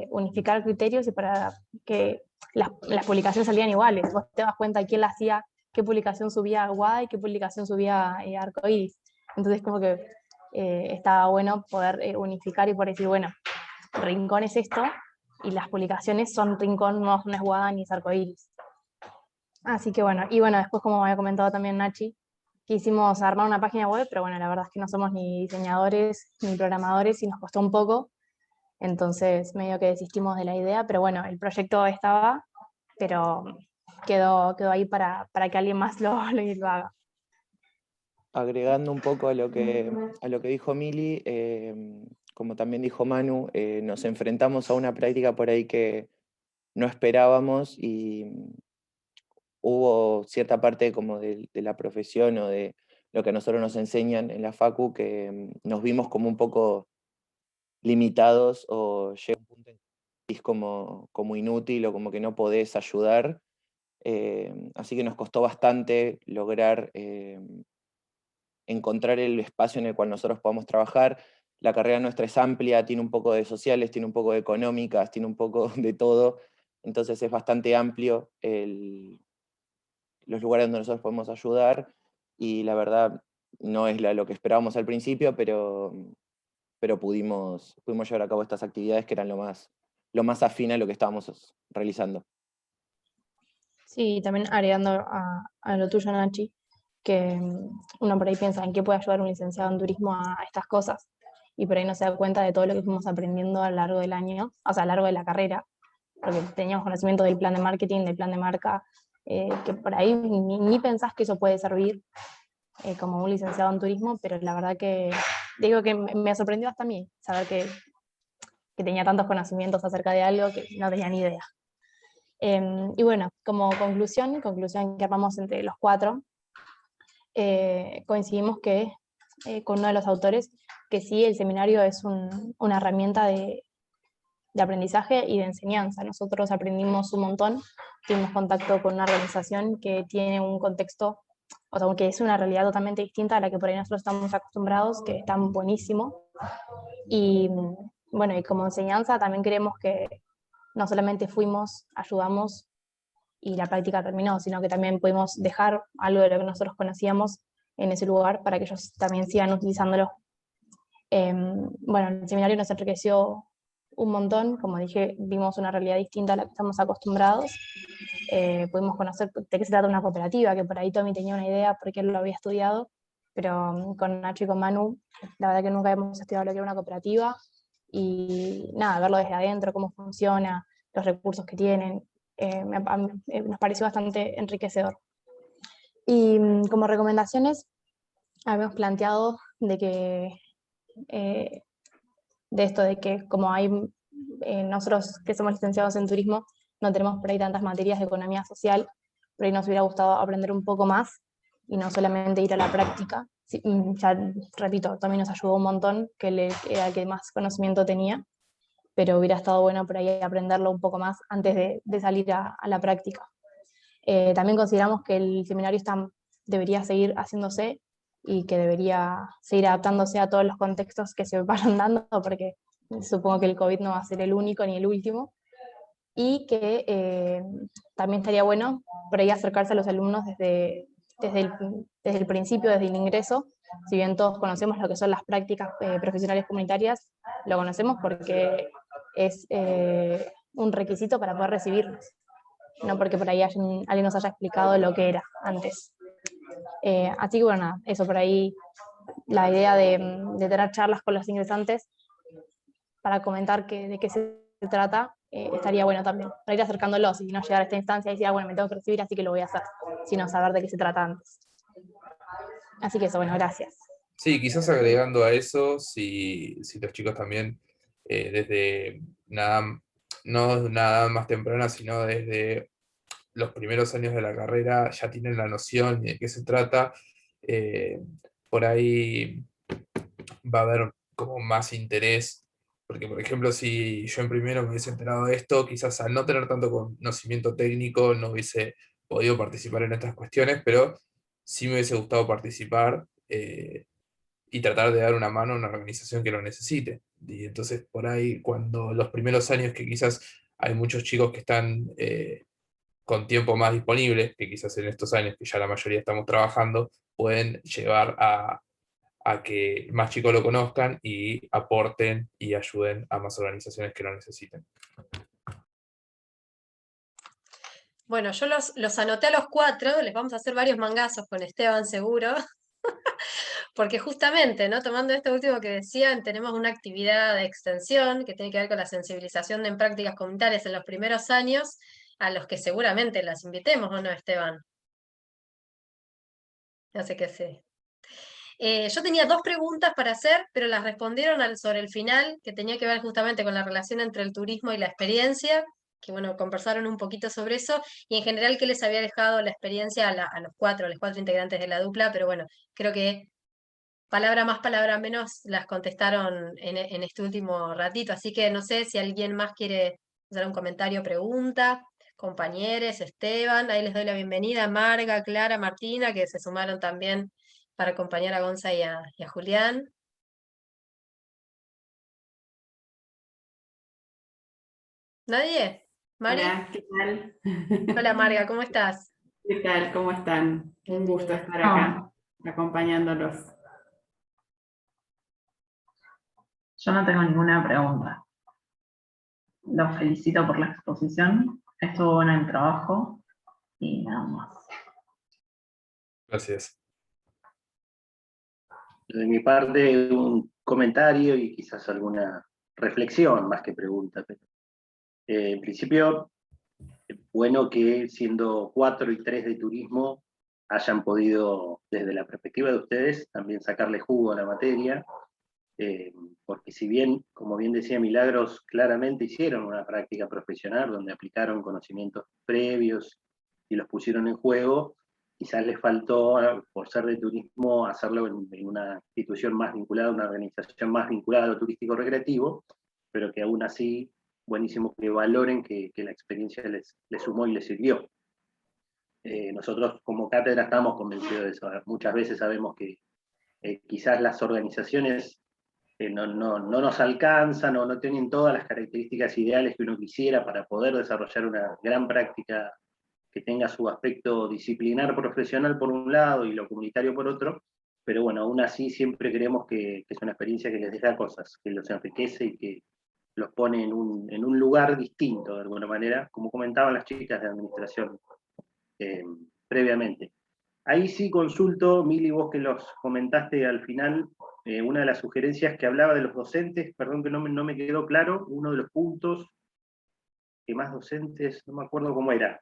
unificar criterios y para que las publicaciones salían iguales. Vos te das cuenta de quién la hacía, qué publicación subía Aguada y qué publicación subía Arcoiris. Entonces como que estaba bueno poder unificar y por decir, bueno, Rincón es esto, y las publicaciones son Rincón, no es Guada ni es Arcoiris. Así que bueno, y bueno, después como había comentado también Nachi, quisimos armar una página web, pero bueno, la verdad es que no somos ni diseñadores ni programadores y nos costó un poco, entonces medio que desistimos de la idea, pero bueno, el proyecto estaba, pero quedó ahí para que alguien más lo haga. Agregando un poco a lo que dijo Mili, como también dijo Manu, nos enfrentamos a una práctica por ahí que no esperábamos y hubo cierta parte como de la profesión o de lo que a nosotros nos enseñan en la facu que nos vimos como un poco limitados o llega un punto en que es como inútil o como que no podés ayudar. Así que nos costó bastante lograr encontrar el espacio en el cual nosotros podamos trabajar. La carrera nuestra es amplia, tiene un poco de sociales, tiene un poco de económicas, tiene un poco de todo, entonces es bastante amplio los lugares donde nosotros podemos ayudar, y la verdad no es lo que esperábamos al principio, pero pudimos llevar a cabo estas actividades que eran lo más afín a lo que estábamos realizando. Sí, también agregando a lo tuyo, Nachi, que uno por ahí piensa en qué puede ayudar un licenciado en turismo a estas cosas, y por ahí no se da cuenta de todo lo que fuimos aprendiendo a lo largo del año, o sea, a lo largo de la carrera, porque teníamos conocimiento del plan de marketing, del plan de marca, que por ahí ni pensás que eso puede servir como un licenciado en turismo, pero la verdad que digo que me sorprendió hasta a mí saber que tenía tantos conocimientos acerca de algo que no tenía ni idea. Y bueno, como conclusión que armamos entre los cuatro, coincidimos que con uno de los autores, que sí, el seminario es una herramienta de aprendizaje y de enseñanza. Nosotros aprendimos un montón, tuvimos contacto con una organización que tiene un contexto, o sea, que es una realidad totalmente distinta a la que por ahí nosotros estamos acostumbrados, que está buenísimo. Y bueno, y como enseñanza también creemos que no solamente fuimos, ayudamos y la práctica terminó, sino que también pudimos dejar algo de lo que nosotros conocíamos en ese lugar para que ellos también sigan utilizándolo. Bueno, el seminario nos enriqueció un montón, como dije, vimos una realidad distinta a la que estamos acostumbrados, pudimos conocer de qué se trata una cooperativa, que por ahí Tommy tenía una idea porque él lo había estudiado, pero con Nacho y con Manu, la verdad que nunca hemos estudiado lo que era una cooperativa, y nada, verlo desde adentro, cómo funciona, los recursos que tienen, nos pareció bastante enriquecedor. Y como recomendaciones, habíamos planteado de que de esto de que como hay nosotros que somos licenciados en turismo no tenemos por ahí tantas materias de economía social, por ahí nos hubiera gustado aprender un poco más y no solamente ir a la práctica. Sí, ya repito, también nos ayudó un montón, que era el que más conocimiento tenía, pero hubiera estado bueno por ahí aprenderlo un poco más antes de salir a la práctica. También consideramos que el seminario debería seguir haciéndose y que debería seguir adaptándose a todos los contextos que se vayan dando, porque supongo que el COVID no va a ser el único ni el último, y que también estaría bueno por ahí acercarse a los alumnos desde el principio, desde el ingreso. Si bien todos conocemos lo que son las prácticas profesionales comunitarias, lo conocemos porque es un requisito para poder recibirnos, no porque por ahí alguien nos haya explicado lo que era antes. Así que bueno, nada, eso por ahí, la idea de tener charlas con los ingresantes para comentar de qué se trata, estaría bueno también, para ir acercándolos y no llegar a esta instancia y decir, bueno, me tengo que recibir, así que lo voy a hacer, sino saber de qué se trata antes. Así que eso, bueno, gracias. Sí, quizás agregando a eso, si los chicos también, desde no nada más temprana, sino desde los primeros años de la carrera ya tienen la noción de qué se trata, por ahí va a haber como más interés, porque por ejemplo si yo en primero me hubiese enterado de esto, quizás al no tener tanto conocimiento técnico no hubiese podido participar en estas cuestiones, pero sí me hubiese gustado participar, y tratar de dar una mano a una organización que lo necesite. Y entonces por ahí, cuando los primeros años que quizás hay muchos chicos que están con tiempo más disponible, que quizás en estos años que ya la mayoría estamos trabajando, pueden llevar a que más chicos lo conozcan y aporten y ayuden a más organizaciones que lo necesiten. Bueno, yo los anoté a los 4, les vamos a hacer varios mangazos con Esteban seguro, porque justamente, ¿no? Tomando esto último que decían, tenemos una actividad de extensión que tiene que ver con la sensibilización en prácticas comunitarias en los primeros años, a los que seguramente las invitemos, ¿o no, Esteban? No sé qué sé. Yo tenía 2 preguntas para hacer, pero las respondieron sobre el final, que tenía que ver justamente con la relación entre el turismo y la experiencia, que bueno, conversaron un poquito sobre eso, y en general qué les había dejado la experiencia a los 4 integrantes de la dupla, pero bueno, creo que palabra más, palabra menos, las contestaron en este último ratito, así que no sé si alguien más quiere hacer un comentario, pregunta, compañeros, Esteban, ahí les doy la bienvenida, Marga, Clara, Martina, que se sumaron también para acompañar a Gonza y a Julián. ¿Nadie? ¿Mari? Hola, ¿qué tal? Hola Marga, ¿cómo estás? ¿Qué tal? ¿Cómo están? Un gusto Bienvenida. estar acá acompañándolos. Yo no tengo ninguna pregunta. Los felicito por la exposición. Estuvo bueno el trabajo y nada más. Gracias. De mi parte, un comentario y quizás alguna reflexión más que pregunta. Pero, en principio, bueno que siendo 4 y 3 de turismo hayan podido, desde la perspectiva de ustedes, también sacarle jugo a la materia, porque si bien, como bien decía Milagros, claramente hicieron una práctica profesional donde aplicaron conocimientos previos y los pusieron en juego, quizás les faltó, por ser de turismo, hacerlo en una institución más vinculada, una organización más vinculada a lo turístico-recreativo, pero que aún así, buenísimo que valoren que la experiencia les sumó y les sirvió. Nosotros como cátedra estamos convencidos de eso. Muchas veces sabemos que quizás las organizaciones no nos alcanzan o no tienen todas las características ideales que uno quisiera para poder desarrollar una gran práctica que tenga su aspecto disciplinar profesional por un lado y lo comunitario por otro, pero bueno, aún así siempre creemos que es una experiencia que les deja cosas, que los enriquece y que los pone en un lugar distinto de alguna manera, como comentaban las chicas de administración previamente. Ahí sí consulto, Mili, vos que los comentaste al final, una de las sugerencias que hablaba de los docentes, perdón que no me quedó claro, uno de los puntos, que más docentes, no me acuerdo cómo era,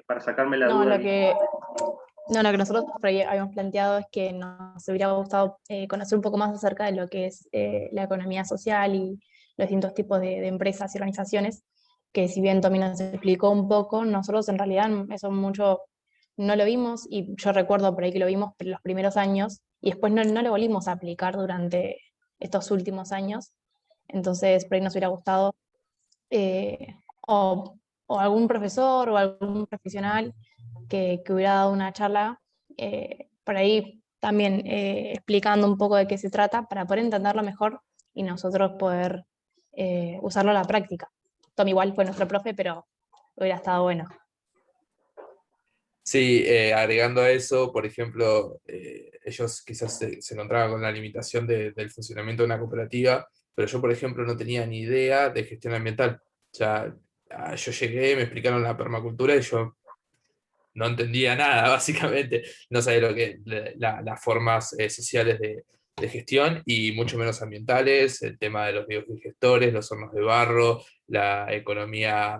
para sacarme la No, duda. lo que nosotros por ahí habíamos planteado es que nos hubiera gustado conocer un poco más acerca de lo que es la economía social y los distintos tipos de empresas y organizaciones, que si bien Tommy nos explicó un poco, nosotros en realidad eso mucho no lo vimos, y yo recuerdo por ahí que lo vimos en los primeros años, y después no lo volvimos a aplicar durante estos últimos años. Entonces por ahí nos hubiera gustado o algún profesor o algún profesional que hubiera dado una charla por ahí también explicando un poco de qué se trata para poder entenderlo mejor y nosotros poder usarlo a la práctica. Tom igual fue nuestro profe, pero hubiera estado bueno. Sí, agregando a eso, por ejemplo, ellos quizás se encontraban con la limitación del funcionamiento de una cooperativa, pero yo, por ejemplo, no tenía ni idea de gestión ambiental. O sea, yo llegué, me explicaron la permacultura y yo no entendía nada, básicamente. No sabía lo que las formas sociales de gestión y mucho menos ambientales, el tema de los biodigestores, los hornos de barro, la economía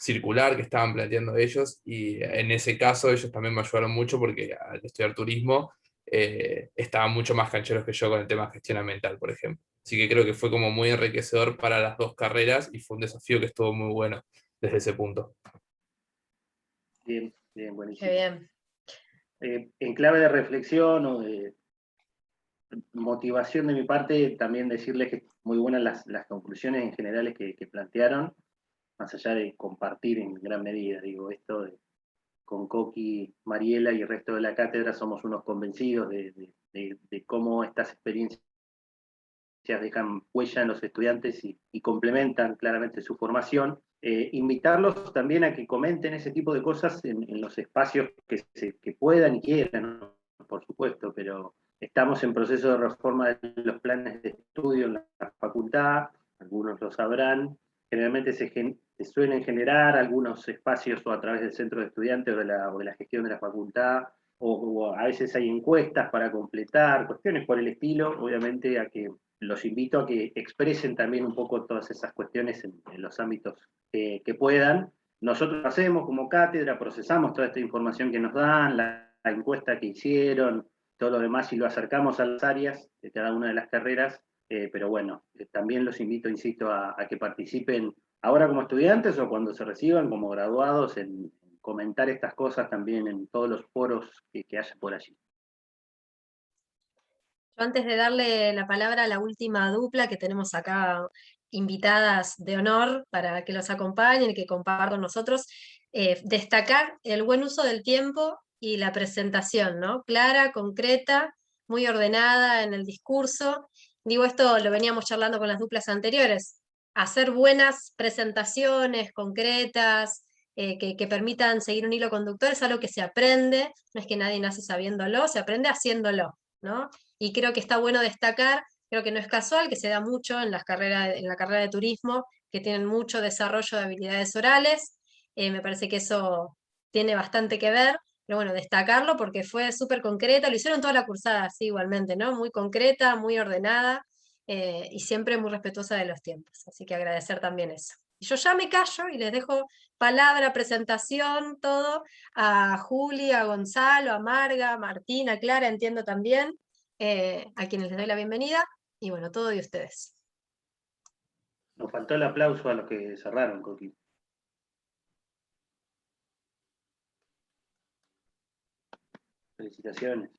circular que estaban planteando ellos, y en ese caso ellos también me ayudaron mucho porque al estudiar turismo estaban mucho más cancheros que yo con el tema de gestión ambiental, por ejemplo. Así que creo que fue como muy enriquecedor para las dos carreras y fue un desafío que estuvo muy bueno desde ese punto. Bien, buenísimo. Qué bien. En clave de reflexión o de motivación de mi parte, también decirles que muy buenas las conclusiones en generales que plantearon, más allá de compartir en gran medida, digo, esto con Coqui, Mariela y el resto de la cátedra somos unos convencidos de de cómo estas experiencias dejan huella en los estudiantes y complementan claramente su formación. Invitarlos también a que comenten ese tipo de cosas en los espacios que puedan y quieran, ¿no? Por supuesto, pero estamos en proceso de reforma de los planes de estudio en la facultad, algunos lo sabrán. Generalmente se suelen generar algunos espacios o a través del centro de estudiantes o de la gestión de la facultad, o a veces hay encuestas para completar, cuestiones por el estilo. Obviamente los invito a que expresen también un poco todas esas cuestiones en los ámbitos que puedan. Nosotros lo hacemos como cátedra, procesamos toda esta información que nos dan, la encuesta que hicieron, todo lo demás, y lo acercamos a las áreas de cada una de las carreras, pero bueno, también los invito, insisto, a que participen ahora como estudiantes o cuando se reciban como graduados en comentar estas cosas también en todos los foros que haya por allí. Yo antes de darle la palabra a la última dupla que tenemos acá, invitadas de honor para que los acompañen y que compartan nosotros, destacar el buen uso del tiempo y la presentación, ¿no? Clara, concreta, muy ordenada en el discurso. Digo, esto lo veníamos charlando con las duplas anteriores. Hacer buenas presentaciones concretas, que permitan seguir un hilo conductor, es algo que se aprende, no es que nadie nace sabiéndolo, se aprende haciéndolo, ¿no? Y creo que está bueno destacar, creo que no es casual, que se da mucho en la carrera de turismo, que tienen mucho desarrollo de habilidades orales. Me parece que eso tiene bastante que ver, pero bueno, destacarlo porque fue súper concreta, lo hicieron toda la cursada así igualmente, ¿no? Muy concreta, muy ordenada, y siempre muy respetuosa de los tiempos, así que agradecer también eso. Y yo ya me callo y les dejo palabra, presentación, todo, a Juli, a Gonzalo, a Marga, a Martín, a Clara, entiendo también, a quienes les doy la bienvenida, y bueno, todo de ustedes. Nos faltó el aplauso a los que cerraron, Coqui. Felicitaciones.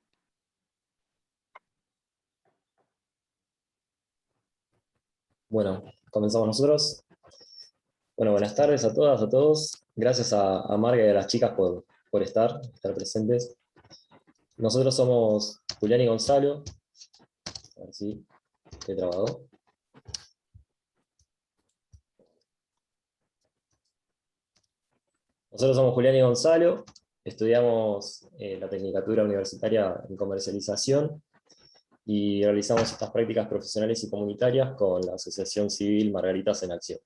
Bueno, comenzamos nosotros. Bueno, buenas tardes a todas, a todos. Gracias a Marga y a las chicas por estar presentes. Nosotros somos Julián y Gonzalo. A ver si he trabado. Nosotros somos Julián y Gonzalo. Estudiamos la Tecnicatura Universitaria en Comercialización y realizamos estas prácticas profesionales y comunitarias con la Asociación Civil Margaritas en Acción.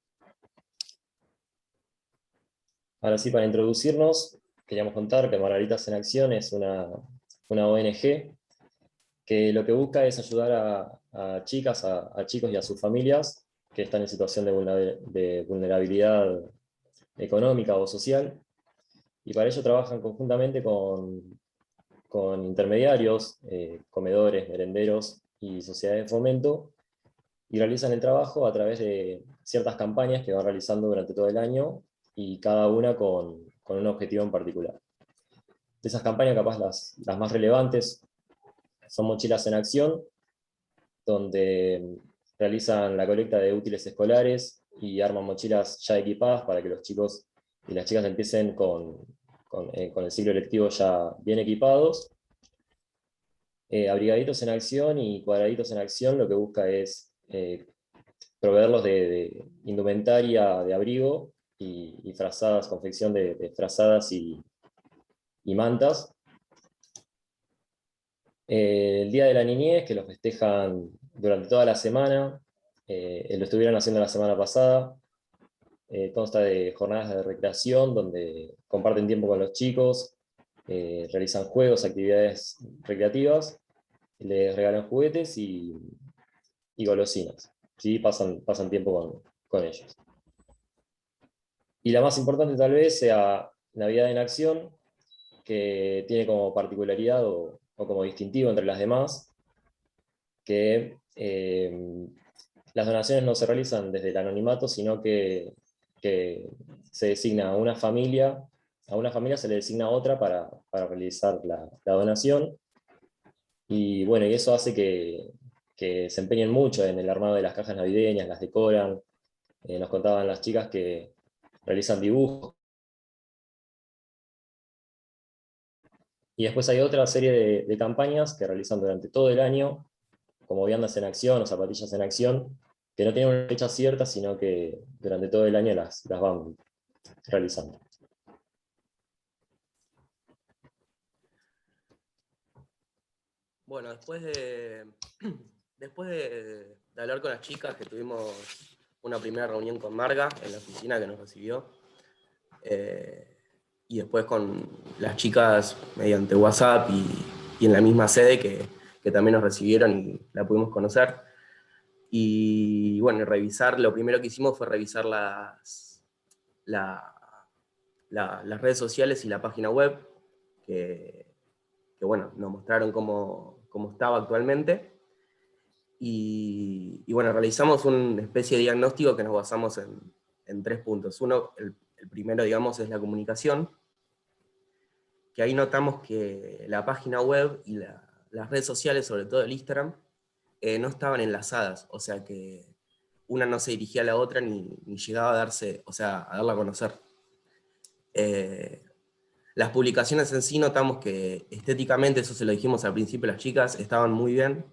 Ahora sí, para introducirnos, queríamos contar que Margaritas en Acción es una ONG que lo que busca es ayudar a chicas, a chicos y a sus familias que están en situación de vulnerabilidad económica o social, y para ello trabajan conjuntamente con intermediarios, comedores, merenderos y sociedades de fomento, y realizan el trabajo a través de ciertas campañas que van realizando durante todo el año, y cada una con un objetivo en particular. De esas campañas, capaz las más relevantes son Mochilas en Acción, donde realizan la colecta de útiles escolares y arman mochilas ya equipadas para que los chicos y las chicas empiecen con el ciclo lectivo ya bien equipados. Abrigaditos en Acción y Cuadraditos en Acción lo que busca es proveerlos de indumentaria de abrigo y frazadas, confección de frazadas y mantas. El Día de la Niñez, que lo festejan durante toda la semana, lo estuvieron haciendo la semana pasada, consta de jornadas de recreación donde comparten tiempo con los chicos, realizan juegos, actividades recreativas, les regalan juguetes y golosinas. ¿Sí? Pasan tiempo con ellos. Y la más importante tal vez sea Navidad en Acción, que tiene como particularidad o como distintivo entre las demás, que las donaciones no se realizan desde el anonimato, sino que se designa a una familia se le designa otra para realizar la donación, y bueno, y eso hace que se empeñen mucho en el armado de las cajas navideñas, las decoran. Nos contaban las chicas que realizan dibujos Y después hay otra serie de campañas que realizan durante todo el año, como viandas en acción o zapatillas en acción, que no tienen una fecha cierta, sino que durante todo el año las van realizando. Bueno, después de hablar con las chicas, que tuvimos una primera reunión con Marga en la oficina que nos recibió, y después con las chicas mediante WhatsApp y en la misma sede que también nos recibieron y la pudimos conocer. Y bueno, lo primero que hicimos fue revisar las redes sociales y la página web, que bueno, nos mostraron cómo estaba actualmente. Y bueno, realizamos una especie de diagnóstico que nos basamos en 3 puntos. Uno, el primero, digamos, es la comunicación, que ahí notamos que la página web y las redes sociales, sobre todo el Instagram, no estaban enlazadas, o sea que una no se dirigía a la otra ni llegaba a darse, o sea, a darla a conocer. Las publicaciones en sí notamos que estéticamente, eso se lo dijimos al principio a las chicas, estaban muy bien.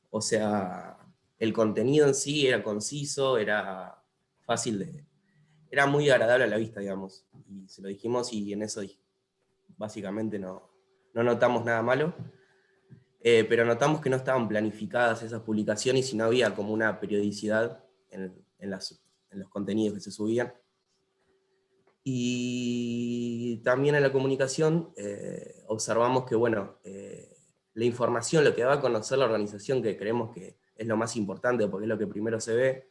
O sea, el contenido en sí era conciso, era fácil era muy agradable a la vista, digamos. Y se lo dijimos y en eso básicamente no notamos nada malo. Pero notamos que no estaban planificadas esas publicaciones y no había como una periodicidad en los contenidos que se subían. Y también en la comunicación observamos que, bueno, la información, lo que daba a conocer la organización, que creemos que es lo más importante porque es lo que primero se ve,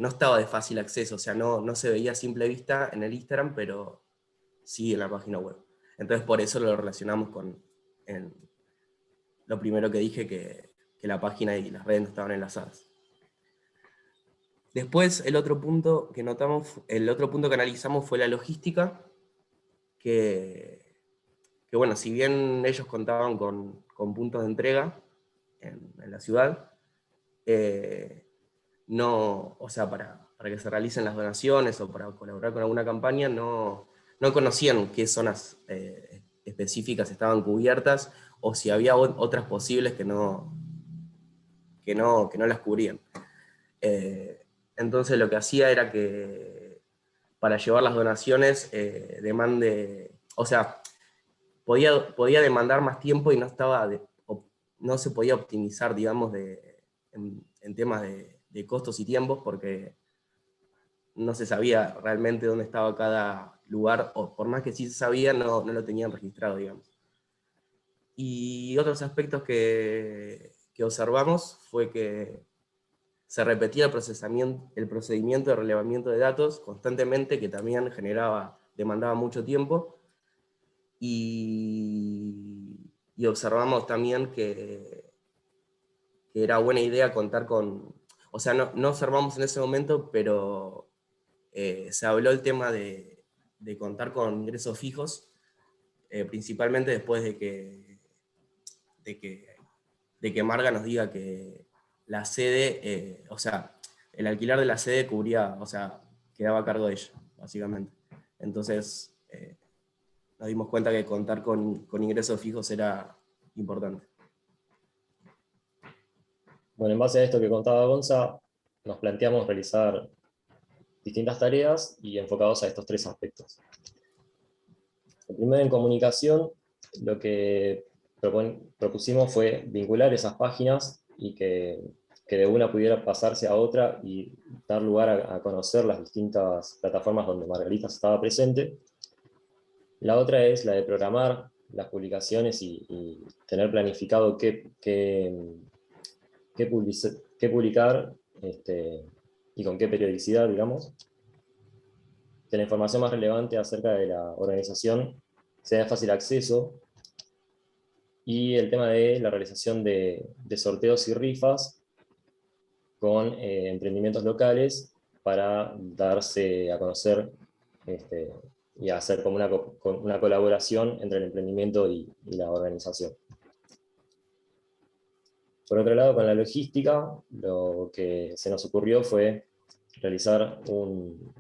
no estaba de fácil acceso, o sea, no se veía a simple vista en el Instagram, pero sí en la página web. Entonces por eso lo relacionamos con lo primero que dije, que la página y las redes no estaban enlazadas. Después, el otro punto que analizamos fue la logística, que bueno, si bien ellos contaban con puntos de entrega en la ciudad, o sea, para que se realicen las donaciones o para colaborar con alguna campaña, no conocían qué zonas específicas estaban cubiertas o si había otras posibles que no las cubrían. Entonces lo que hacía era que para llevar las donaciones o sea, podía demandar más tiempo y no se podía optimizar, digamos, en temas de costos y tiempos, porque no se sabía realmente dónde estaba cada lugar, o por más que sí se sabía, no lo tenían registrado, digamos. Y otros aspectos que observamos fue que se repetía el procedimiento de relevamiento de datos constantemente, que también demandaba mucho tiempo, y observamos también que era buena idea contar con, o sea, no observamos en ese momento, pero se habló el tema de contar con ingresos fijos, principalmente después de que Marga nos diga que la sede, o sea, el alquiler de la sede cubría, o sea, quedaba a cargo de ella, básicamente. Entonces, nos dimos cuenta que contar con ingresos fijos era importante. Bueno, en base a esto que contaba Gonza, nos planteamos realizar distintas tareas y enfocados a estos 3 aspectos. El primero, en comunicación, lo que propusimos fue vincular esas páginas y que de una pudiera pasarse a otra y dar lugar a conocer las distintas plataformas donde Margarita estaba presente. La otra es la de programar las publicaciones y tener planificado qué publicar y con qué periodicidad, digamos. Que la información más relevante acerca de la organización sea de fácil acceso, y el tema de la realización de sorteos y rifas con emprendimientos locales para darse a conocer y hacer como una colaboración entre el emprendimiento y la organización. Por otro lado, con la logística, lo que se nos ocurrió fue realizar un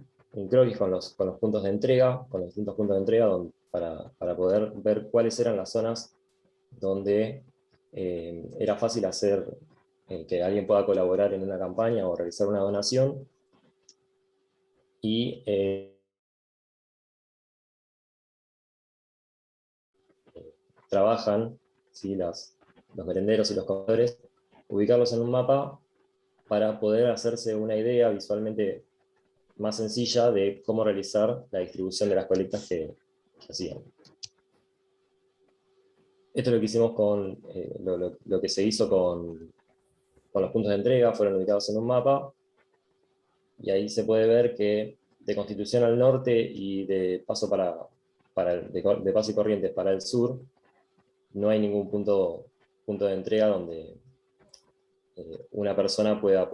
creo que es con los puntos de entrega, con los distintos puntos de entrega, para poder ver cuáles eran las zonas donde era fácil hacer que alguien pueda colaborar en una campaña o realizar una donación. Y trabajan, ¿sí? Los merenderos y los comedores, ubicarlos en un mapa para poder hacerse una idea visualmente más sencilla de cómo realizar la distribución de las colectas que hacían. Esto es lo que hicimos con lo que se hizo con los puntos de entrega, fueron ubicados en un mapa, y ahí se puede ver que de Constitución al norte y de Paso, de Paso y Corrientes para el sur, no hay ningún punto de entrega donde una persona pueda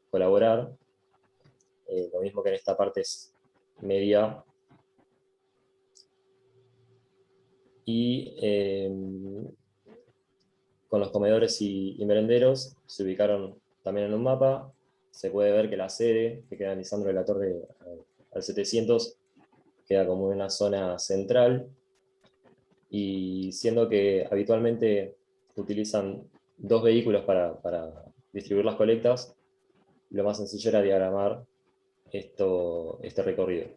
colaborar. Lo mismo que en esta parte es media. Y con los comedores y merenderos se ubicaron también en un mapa. Se puede ver que la sede, que queda en Lisandro de la Torre al 700, queda como en una zona central, y siendo que habitualmente utilizan 2 vehículos para distribuir las colectas, lo más sencillo era diagramar este recorrido.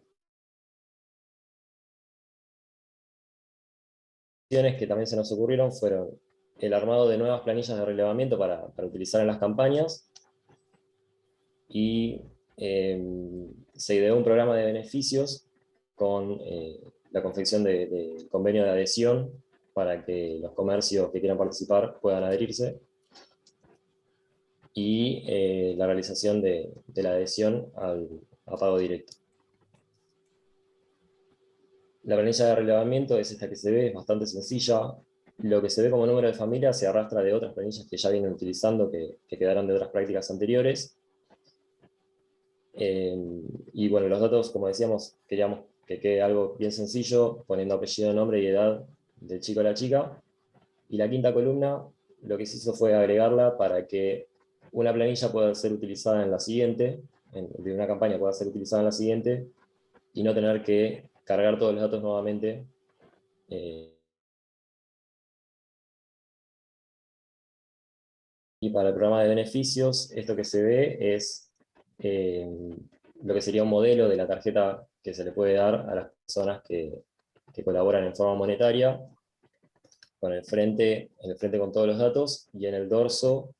Que también se nos ocurrieron fueron el armado de nuevas planillas de relevamiento para utilizar en las campañas, y se ideó un programa de beneficios con la confección de convenio de adhesión para que los comercios que quieran participar puedan adherirse, y la realización de la adhesión a pago directo. La planilla de relevamiento es esta que se ve, es bastante sencilla. Lo que se ve como número de familia se arrastra de otras planillas que ya vienen utilizando, que quedaron de otras prácticas anteriores. Y bueno, los datos, como decíamos, queríamos que quede algo bien sencillo, poniendo apellido, nombre y edad del chico o la chica. Y la quinta columna, lo que se hizo fue agregarla para que una planilla pueda ser utilizada en la siguiente, de una campaña pueda ser utilizada en la siguiente, y no tener que cargar todos los datos nuevamente. Y para el programa de beneficios, esto que se ve es lo que sería un modelo de la tarjeta que se le puede dar a las personas que colaboran en forma monetaria, con en el frente con todos los datos, y en el dorso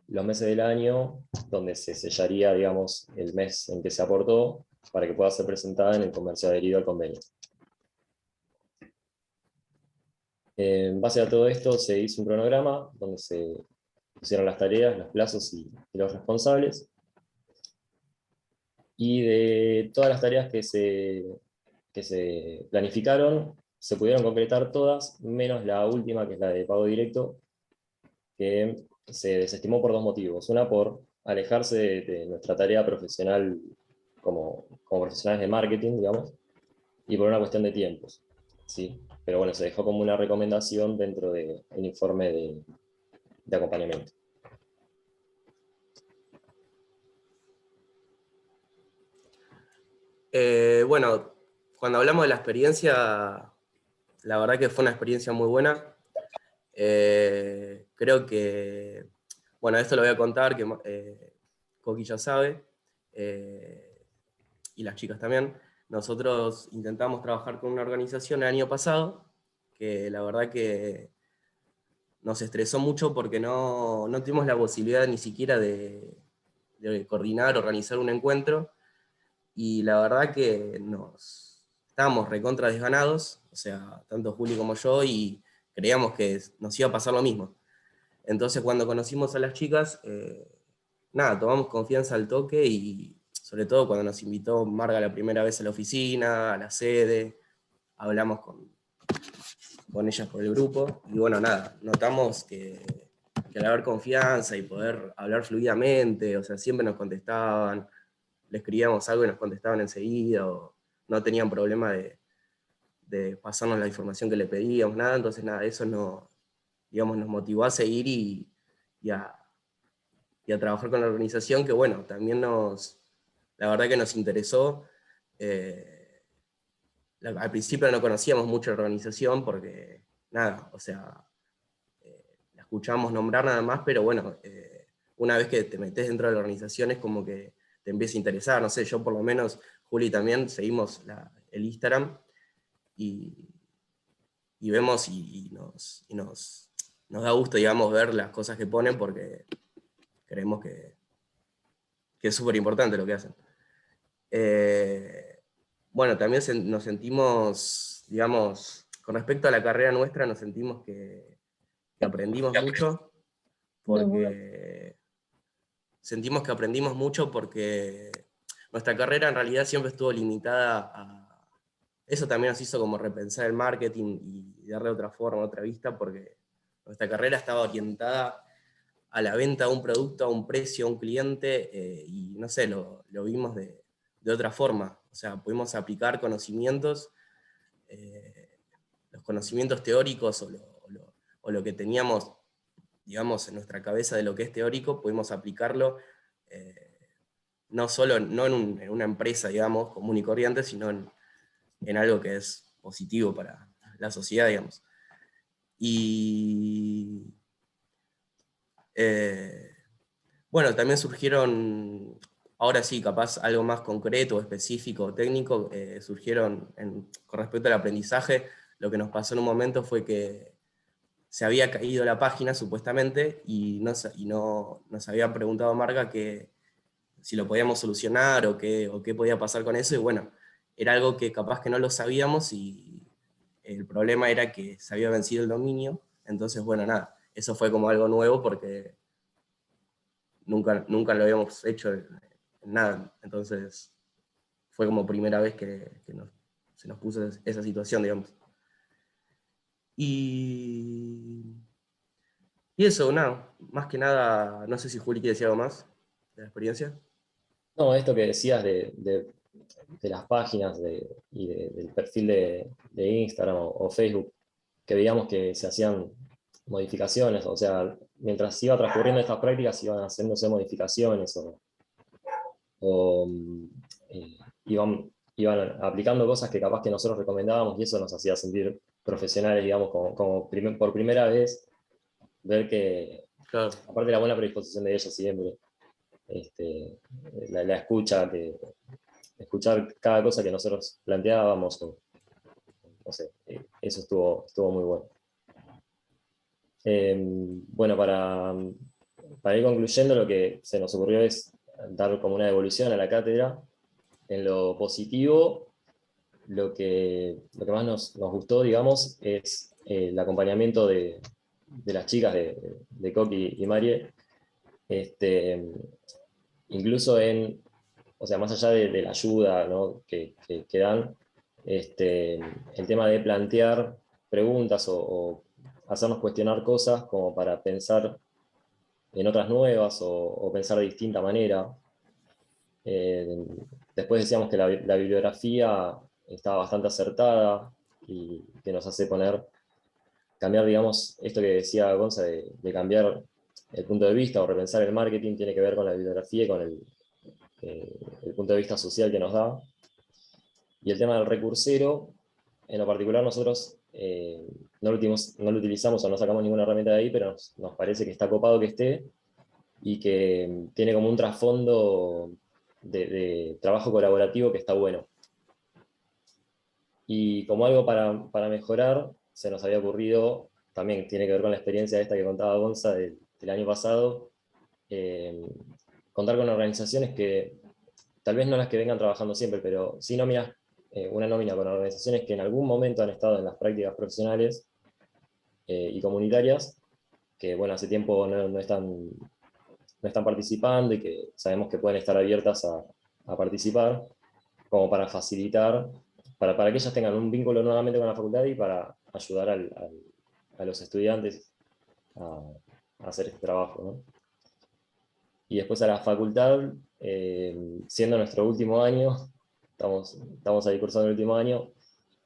los meses del año, donde se sellaría, digamos, el mes en que se aportó, para que pueda ser presentada en el comercio adherido al convenio. En base a todo esto se hizo un cronograma donde se pusieron las tareas, los plazos y los responsables. Y de todas las tareas que se planificaron, se pudieron concretar todas, menos la última, que es la de pago directo, que se desestimó por 2 motivos. Una, por alejarse de nuestra tarea profesional como profesionales de marketing, digamos, y por una cuestión de tiempos, ¿sí? Pero bueno, se dejó como una recomendación dentro del informe de acompañamiento. Bueno, cuando hablamos de la experiencia, la verdad que fue una experiencia muy buena. Creo que, bueno, esto lo voy a contar, que Coqui ya sabe, y las chicas también. Nosotros intentamos trabajar con una organización el año pasado, que la verdad que nos estresó mucho porque no tuvimos la posibilidad ni siquiera de coordinar, organizar un encuentro, y la verdad que estábamos recontra desganados, o sea, tanto Juli como yo, y creíamos que nos iba a pasar lo mismo. Entonces cuando conocimos a las chicas, nada, tomamos confianza al toque, y sobre todo cuando nos invitó Marga la primera vez a la oficina, a la sede, hablamos con ellas por el grupo, y bueno, nada, notamos que al haber confianza y poder hablar fluidamente, o sea, siempre nos contestaban, le escribíamos algo y nos contestaban enseguida, o no tenían problema de pasarnos la información que le pedíamos, nada. Entonces nada, eso nos motivó a seguir y a trabajar con la organización, que bueno, también la verdad que nos interesó Al principio no conocíamos mucho la organización porque, nada, o sea, la escuchábamos nombrar nada más, pero bueno, una vez que te metes dentro de la organización es como que te empieza a interesar, no sé, yo por lo menos, Juli también, seguimos el Instagram y vemos y nos da gusto, digamos, ver las cosas que ponen porque creemos que es súper importante lo que hacen. Bueno, también nos sentimos, digamos, con respecto a la carrera nuestra, nos sentimos que aprendimos mucho, porque sentimos que aprendimos mucho porque nuestra carrera en realidad siempre estuvo limitada a... Eso también nos hizo como repensar el marketing y darle otra forma, otra vista, porque nuestra carrera estaba orientada a la venta de un producto, a un precio, a un cliente, y no sé, lo vimos de otra forma. O sea, pudimos aplicar conocimientos, los conocimientos teóricos o lo que teníamos, digamos, en nuestra cabeza de lo que es teórico, pudimos aplicarlo no en una empresa, digamos, común y corriente, sino en algo que es positivo para la sociedad, digamos. Y bueno, también surgieron, ahora sí, capaz algo más concreto, específico, técnico, surgieron con respecto al aprendizaje. Lo que nos pasó en un momento fue que se había caído la página, supuestamente, y nos había preguntado Marga que si lo podíamos solucionar o qué podía pasar con eso, y bueno, era algo que capaz que no lo sabíamos, y el problema era que se había vencido el dominio. Entonces, bueno, nada, eso fue como algo nuevo porque nunca lo habíamos hecho en nada. Entonces, fue como primera vez que se nos puso esa situación, digamos. Y eso, nada, más que nada, no sé si Juli quiere decir algo más de la experiencia. No, esto que decías de las páginas y del perfil de Instagram o Facebook, que veíamos que se hacían modificaciones, o sea, mientras iba transcurriendo estas prácticas iban haciéndose modificaciones o iban aplicando cosas que capaz que nosotros recomendábamos, y eso nos hacía sentir profesionales, digamos, como por primera vez, ver que, claro, aparte de la buena predisposición de ellos siempre, la escucha, escuchar cada cosa que nosotros planteábamos, no sé, eso estuvo muy bueno. Bueno, para ir concluyendo, lo que se nos ocurrió es dar como una devolución a la cátedra. En lo positivo, lo que más nos gustó, digamos, es el acompañamiento de las chicas de Coqui y Marie, incluso o sea, más allá de la ayuda, ¿no?, que dan, el tema de plantear preguntas o hacernos cuestionar cosas como para pensar en otras nuevas o pensar de distinta manera. Después decíamos que la bibliografía estaba bastante acertada y que nos hace cambiar, digamos, esto que decía Gonza de cambiar el punto de vista o repensar el marketing, tiene que ver con la bibliografía y con el punto de vista social que nos da. Y el tema del recursero, en lo particular nosotros no lo utilizamos o no sacamos ninguna herramienta de ahí, pero nos parece que está copado que esté y que tiene como un trasfondo de trabajo colaborativo que está bueno. Y como algo para mejorar, se nos había ocurrido, también tiene que ver con la experiencia esta que contaba Gonza del año pasado, contar con organizaciones que, tal vez no las que vengan trabajando siempre, pero sí nóminas, una nómina con organizaciones que en algún momento han estado en las prácticas profesionales y comunitarias, que bueno, hace tiempo no están participando y que sabemos que pueden estar abiertas a participar, como para facilitar, para que ellas tengan un vínculo nuevamente con la facultad y para ayudar a los estudiantes a hacer este trabajo, ¿no? Y después a la facultad, siendo nuestro último año, estamos ahí cursando el último año,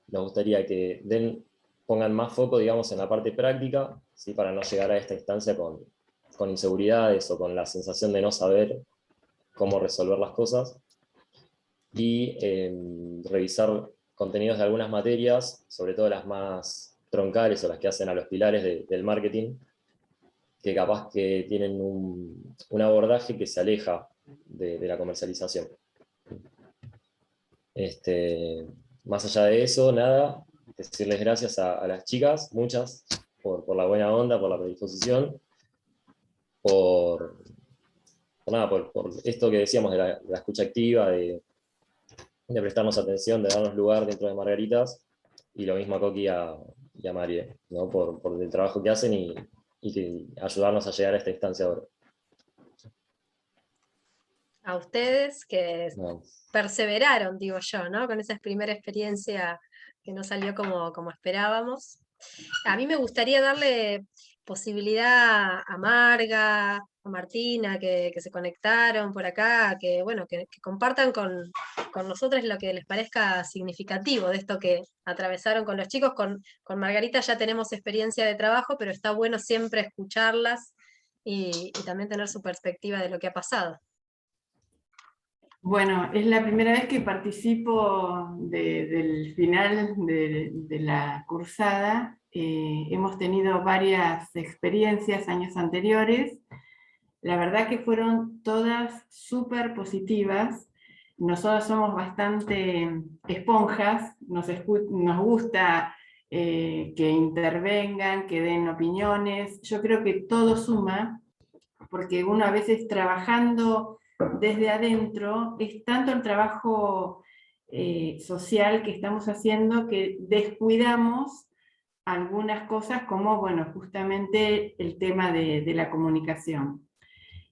nos gustaría que pongan más foco, digamos, en la parte práctica, ¿sí?, para no llegar a esta instancia con inseguridades o con la sensación de no saber cómo resolver las cosas. y revisar contenidos de algunas materias, sobre todo las más troncales o las que hacen a los pilares del marketing, que capaz que tienen un abordaje que se aleja de la comercialización. Más allá de eso, nada, decirles gracias a las chicas, muchas, por la buena onda, por la predisposición, por esto que decíamos de la escucha activa, de prestarnos atención, de darnos lugar dentro de Margaritas, y lo mismo a Coqui y a Marie, ¿no? por el trabajo que hacen y ayudarnos a llegar a esta instancia ahora. A ustedes que No. perseveraron, digo yo, ¿no? Con esa primera experiencia que no salió como esperábamos. A mí me gustaría darle posibilidad a Marga, a Martina, que se conectaron por acá, que bueno, que compartan con nosotros lo que les parezca significativo de esto que atravesaron con los chicos. Con Margarita ya tenemos experiencia de trabajo, pero está bueno siempre escucharlas y también tener su perspectiva de lo que ha pasado. Bueno, es la primera vez que participo del final de la cursada. Hemos tenido varias experiencias años anteriores. La verdad que fueron todas súper positivas. Nosotros somos bastante esponjas, nos gusta que intervengan, que den opiniones. Yo creo que todo suma, porque uno a veces trabajando desde adentro, es tanto el trabajo social que estamos haciendo que descuidamos algunas cosas como, bueno, justamente el tema de la comunicación.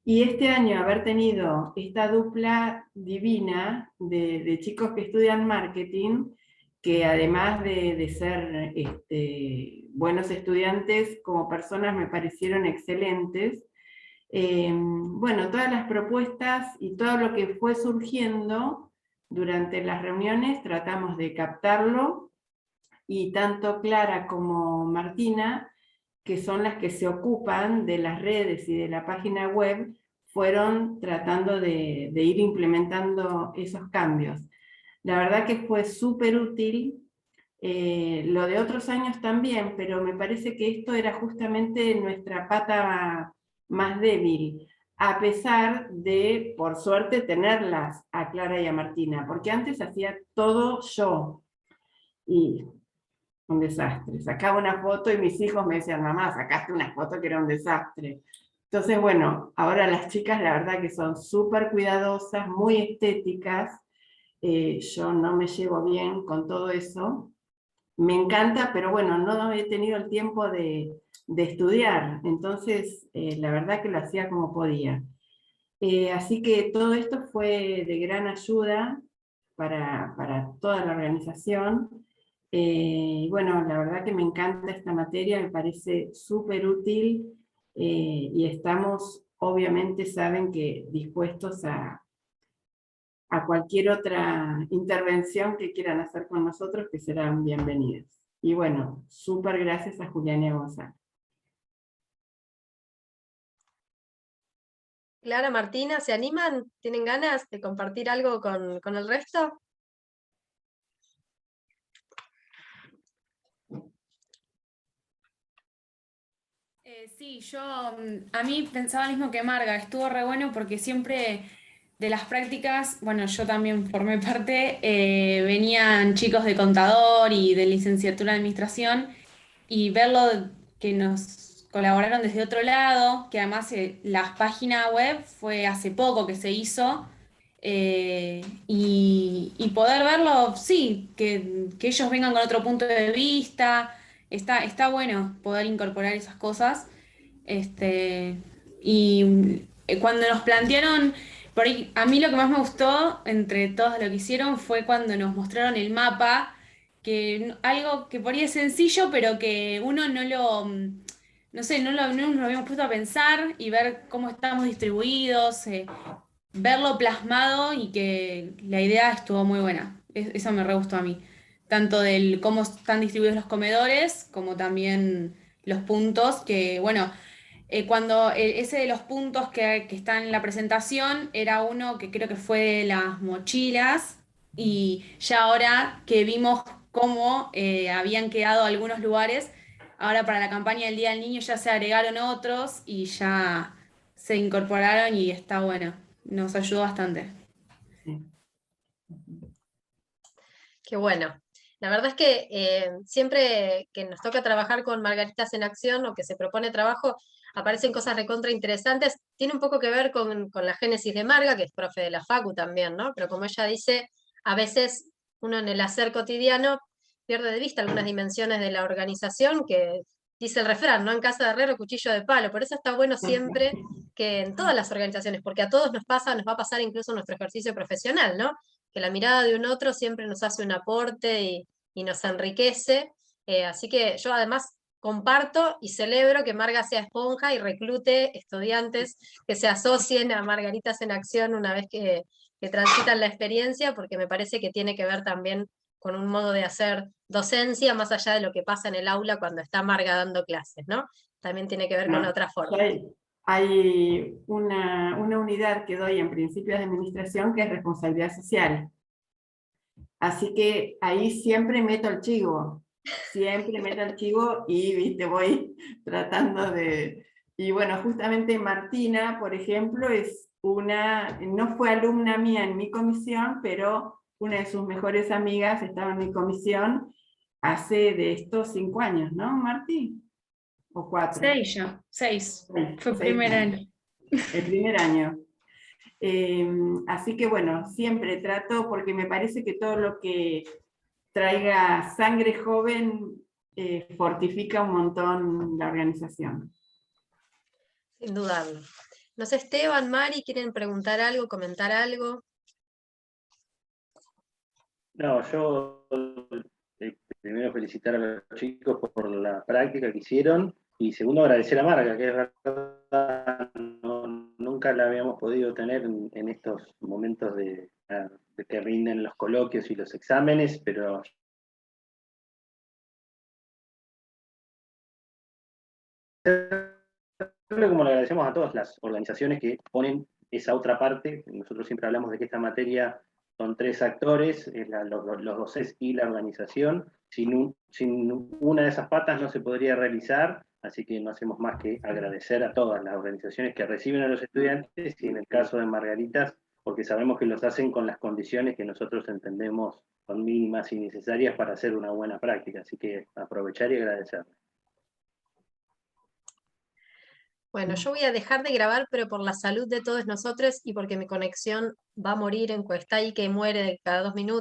Y este año haber tenido esta dupla divina de chicos que estudian marketing, que además de ser buenos estudiantes, como personas me parecieron excelentes. Bueno, todas las propuestas y todo lo que fue surgiendo durante las reuniones tratamos de captarlo, y tanto Clara como Martina, que son las que se ocupan de las redes y de la página web, fueron tratando de ir implementando esos cambios. La verdad que fue súper útil, lo de otros años también, pero me parece que esto era justamente nuestra pata más débil, a pesar de, por suerte, tenerlas a Clara y a Martina, porque antes hacía todo yo, y un desastre. Sacaba una foto y mis hijos me decían, mamá, sacaste una foto que era un desastre. Entonces, bueno, ahora las chicas la verdad que son súper cuidadosas, muy estéticas. Yo no me llevo bien con todo eso. Me encanta, pero bueno, no he tenido el tiempo de estudiar. Entonces, la verdad que lo hacía como podía. Así que todo esto fue de gran ayuda para toda la organización. Y bueno, la verdad que me encanta esta materia, me parece súper útil, y estamos, obviamente saben que dispuestos a cualquier otra intervención que quieran hacer con nosotros, que serán bienvenidas. Y bueno, súper gracias a Juliana y a Gonzalo. Clara, Martina, ¿se animan? ¿Tienen ganas de compartir algo con el resto? Sí, a mí pensaba lo mismo que Marga, estuvo re bueno porque siempre de las prácticas, bueno, yo también formé parte, venían chicos de contador y de licenciatura de administración, y verlo que nos colaboraron desde otro lado, que además la página web fue hace poco que se hizo, y poder verlo, sí, que ellos vengan con otro punto de vista, está bueno poder incorporar esas cosas. Y cuando nos plantearon, por ahí, a mí lo que más me gustó entre todo lo que hicieron fue cuando nos mostraron el mapa, que algo que por ahí es sencillo, pero que uno no sé, no nos lo habíamos puesto a pensar y ver cómo estamos distribuidos, verlo plasmado, y que la idea estuvo muy buena. Eso me re gustó a mí. Tanto del cómo están distribuidos los comedores, como también los puntos, que bueno, cuando ese de los puntos que está en la presentación era uno que creo que fue de las mochilas, y ya ahora que vimos cómo habían quedado algunos lugares, ahora para la campaña del Día del Niño ya se agregaron otros y ya se incorporaron y está bueno, nos ayudó bastante. Qué bueno. La verdad es que siempre que nos toca trabajar con Margaritas en Acción o que se propone trabajo, aparecen cosas recontra interesantes. Tiene un poco que ver con la génesis de Marga, que es profe de la Facu también, ¿no? Pero como ella dice, a veces uno en el hacer cotidiano pierde de vista algunas dimensiones de la organización que dice el refrán, ¿no? En casa de herrero, cuchillo de palo. Por eso está bueno siempre que en todas las organizaciones, porque a todos nos pasa, nos va a pasar incluso en nuestro ejercicio profesional, ¿no? Que la mirada de un otro siempre nos hace un aporte y nos enriquece. Así que yo además comparto y celebro que Marga sea esponja y reclute estudiantes que se asocien a Margaritas en Acción una vez que transitan la experiencia, porque me parece que tiene que ver también con un modo de hacer docencia más allá de lo que pasa en el aula cuando está Marga dando clases, ¿no? También tiene que ver con otra forma. Hay una unidad que doy en principios de administración que es responsabilidad social. Así que ahí siempre meto el chivo. Siempre meto el chivo y ¿viste? Voy tratando de... Y bueno, justamente Martina, por ejemplo, no fue alumna mía en mi comisión, pero una de sus mejores amigas estaba en mi comisión hace de estos 5 años, ¿no, Martí? ¿O 4? 6 ya, 6. Fue 6 primer años. año. El primer año. Así que bueno, siempre trato, porque me parece que todo lo que traiga sangre joven fortifica un montón la organización. Sin dudarlo. No sé, Esteban, Mari, ¿quieren preguntar algo, comentar algo? No, yo primero felicitar a los chicos por la práctica que hicieron y segundo agradecer a Marga, que es verdad, nunca la habíamos podido tener en estos momentos de que rinden los coloquios y los exámenes, pero como le agradecemos a todas las organizaciones que ponen esa otra parte. Nosotros siempre hablamos de que esta materia son 3 actores, los docentes y la organización. Sin una de esas patas no se podría realizar, así que no hacemos más que agradecer a todas las organizaciones que reciben a los estudiantes y en el caso de Margaritas, porque sabemos que los hacen con las condiciones que nosotros entendemos son mínimas y necesarias para hacer una buena práctica, así que aprovechar y agradecer. Bueno, yo voy a dejar de grabar, pero por la salud de todos nosotros y porque mi conexión va a morir en Cuestay, que muere cada 2 minutos.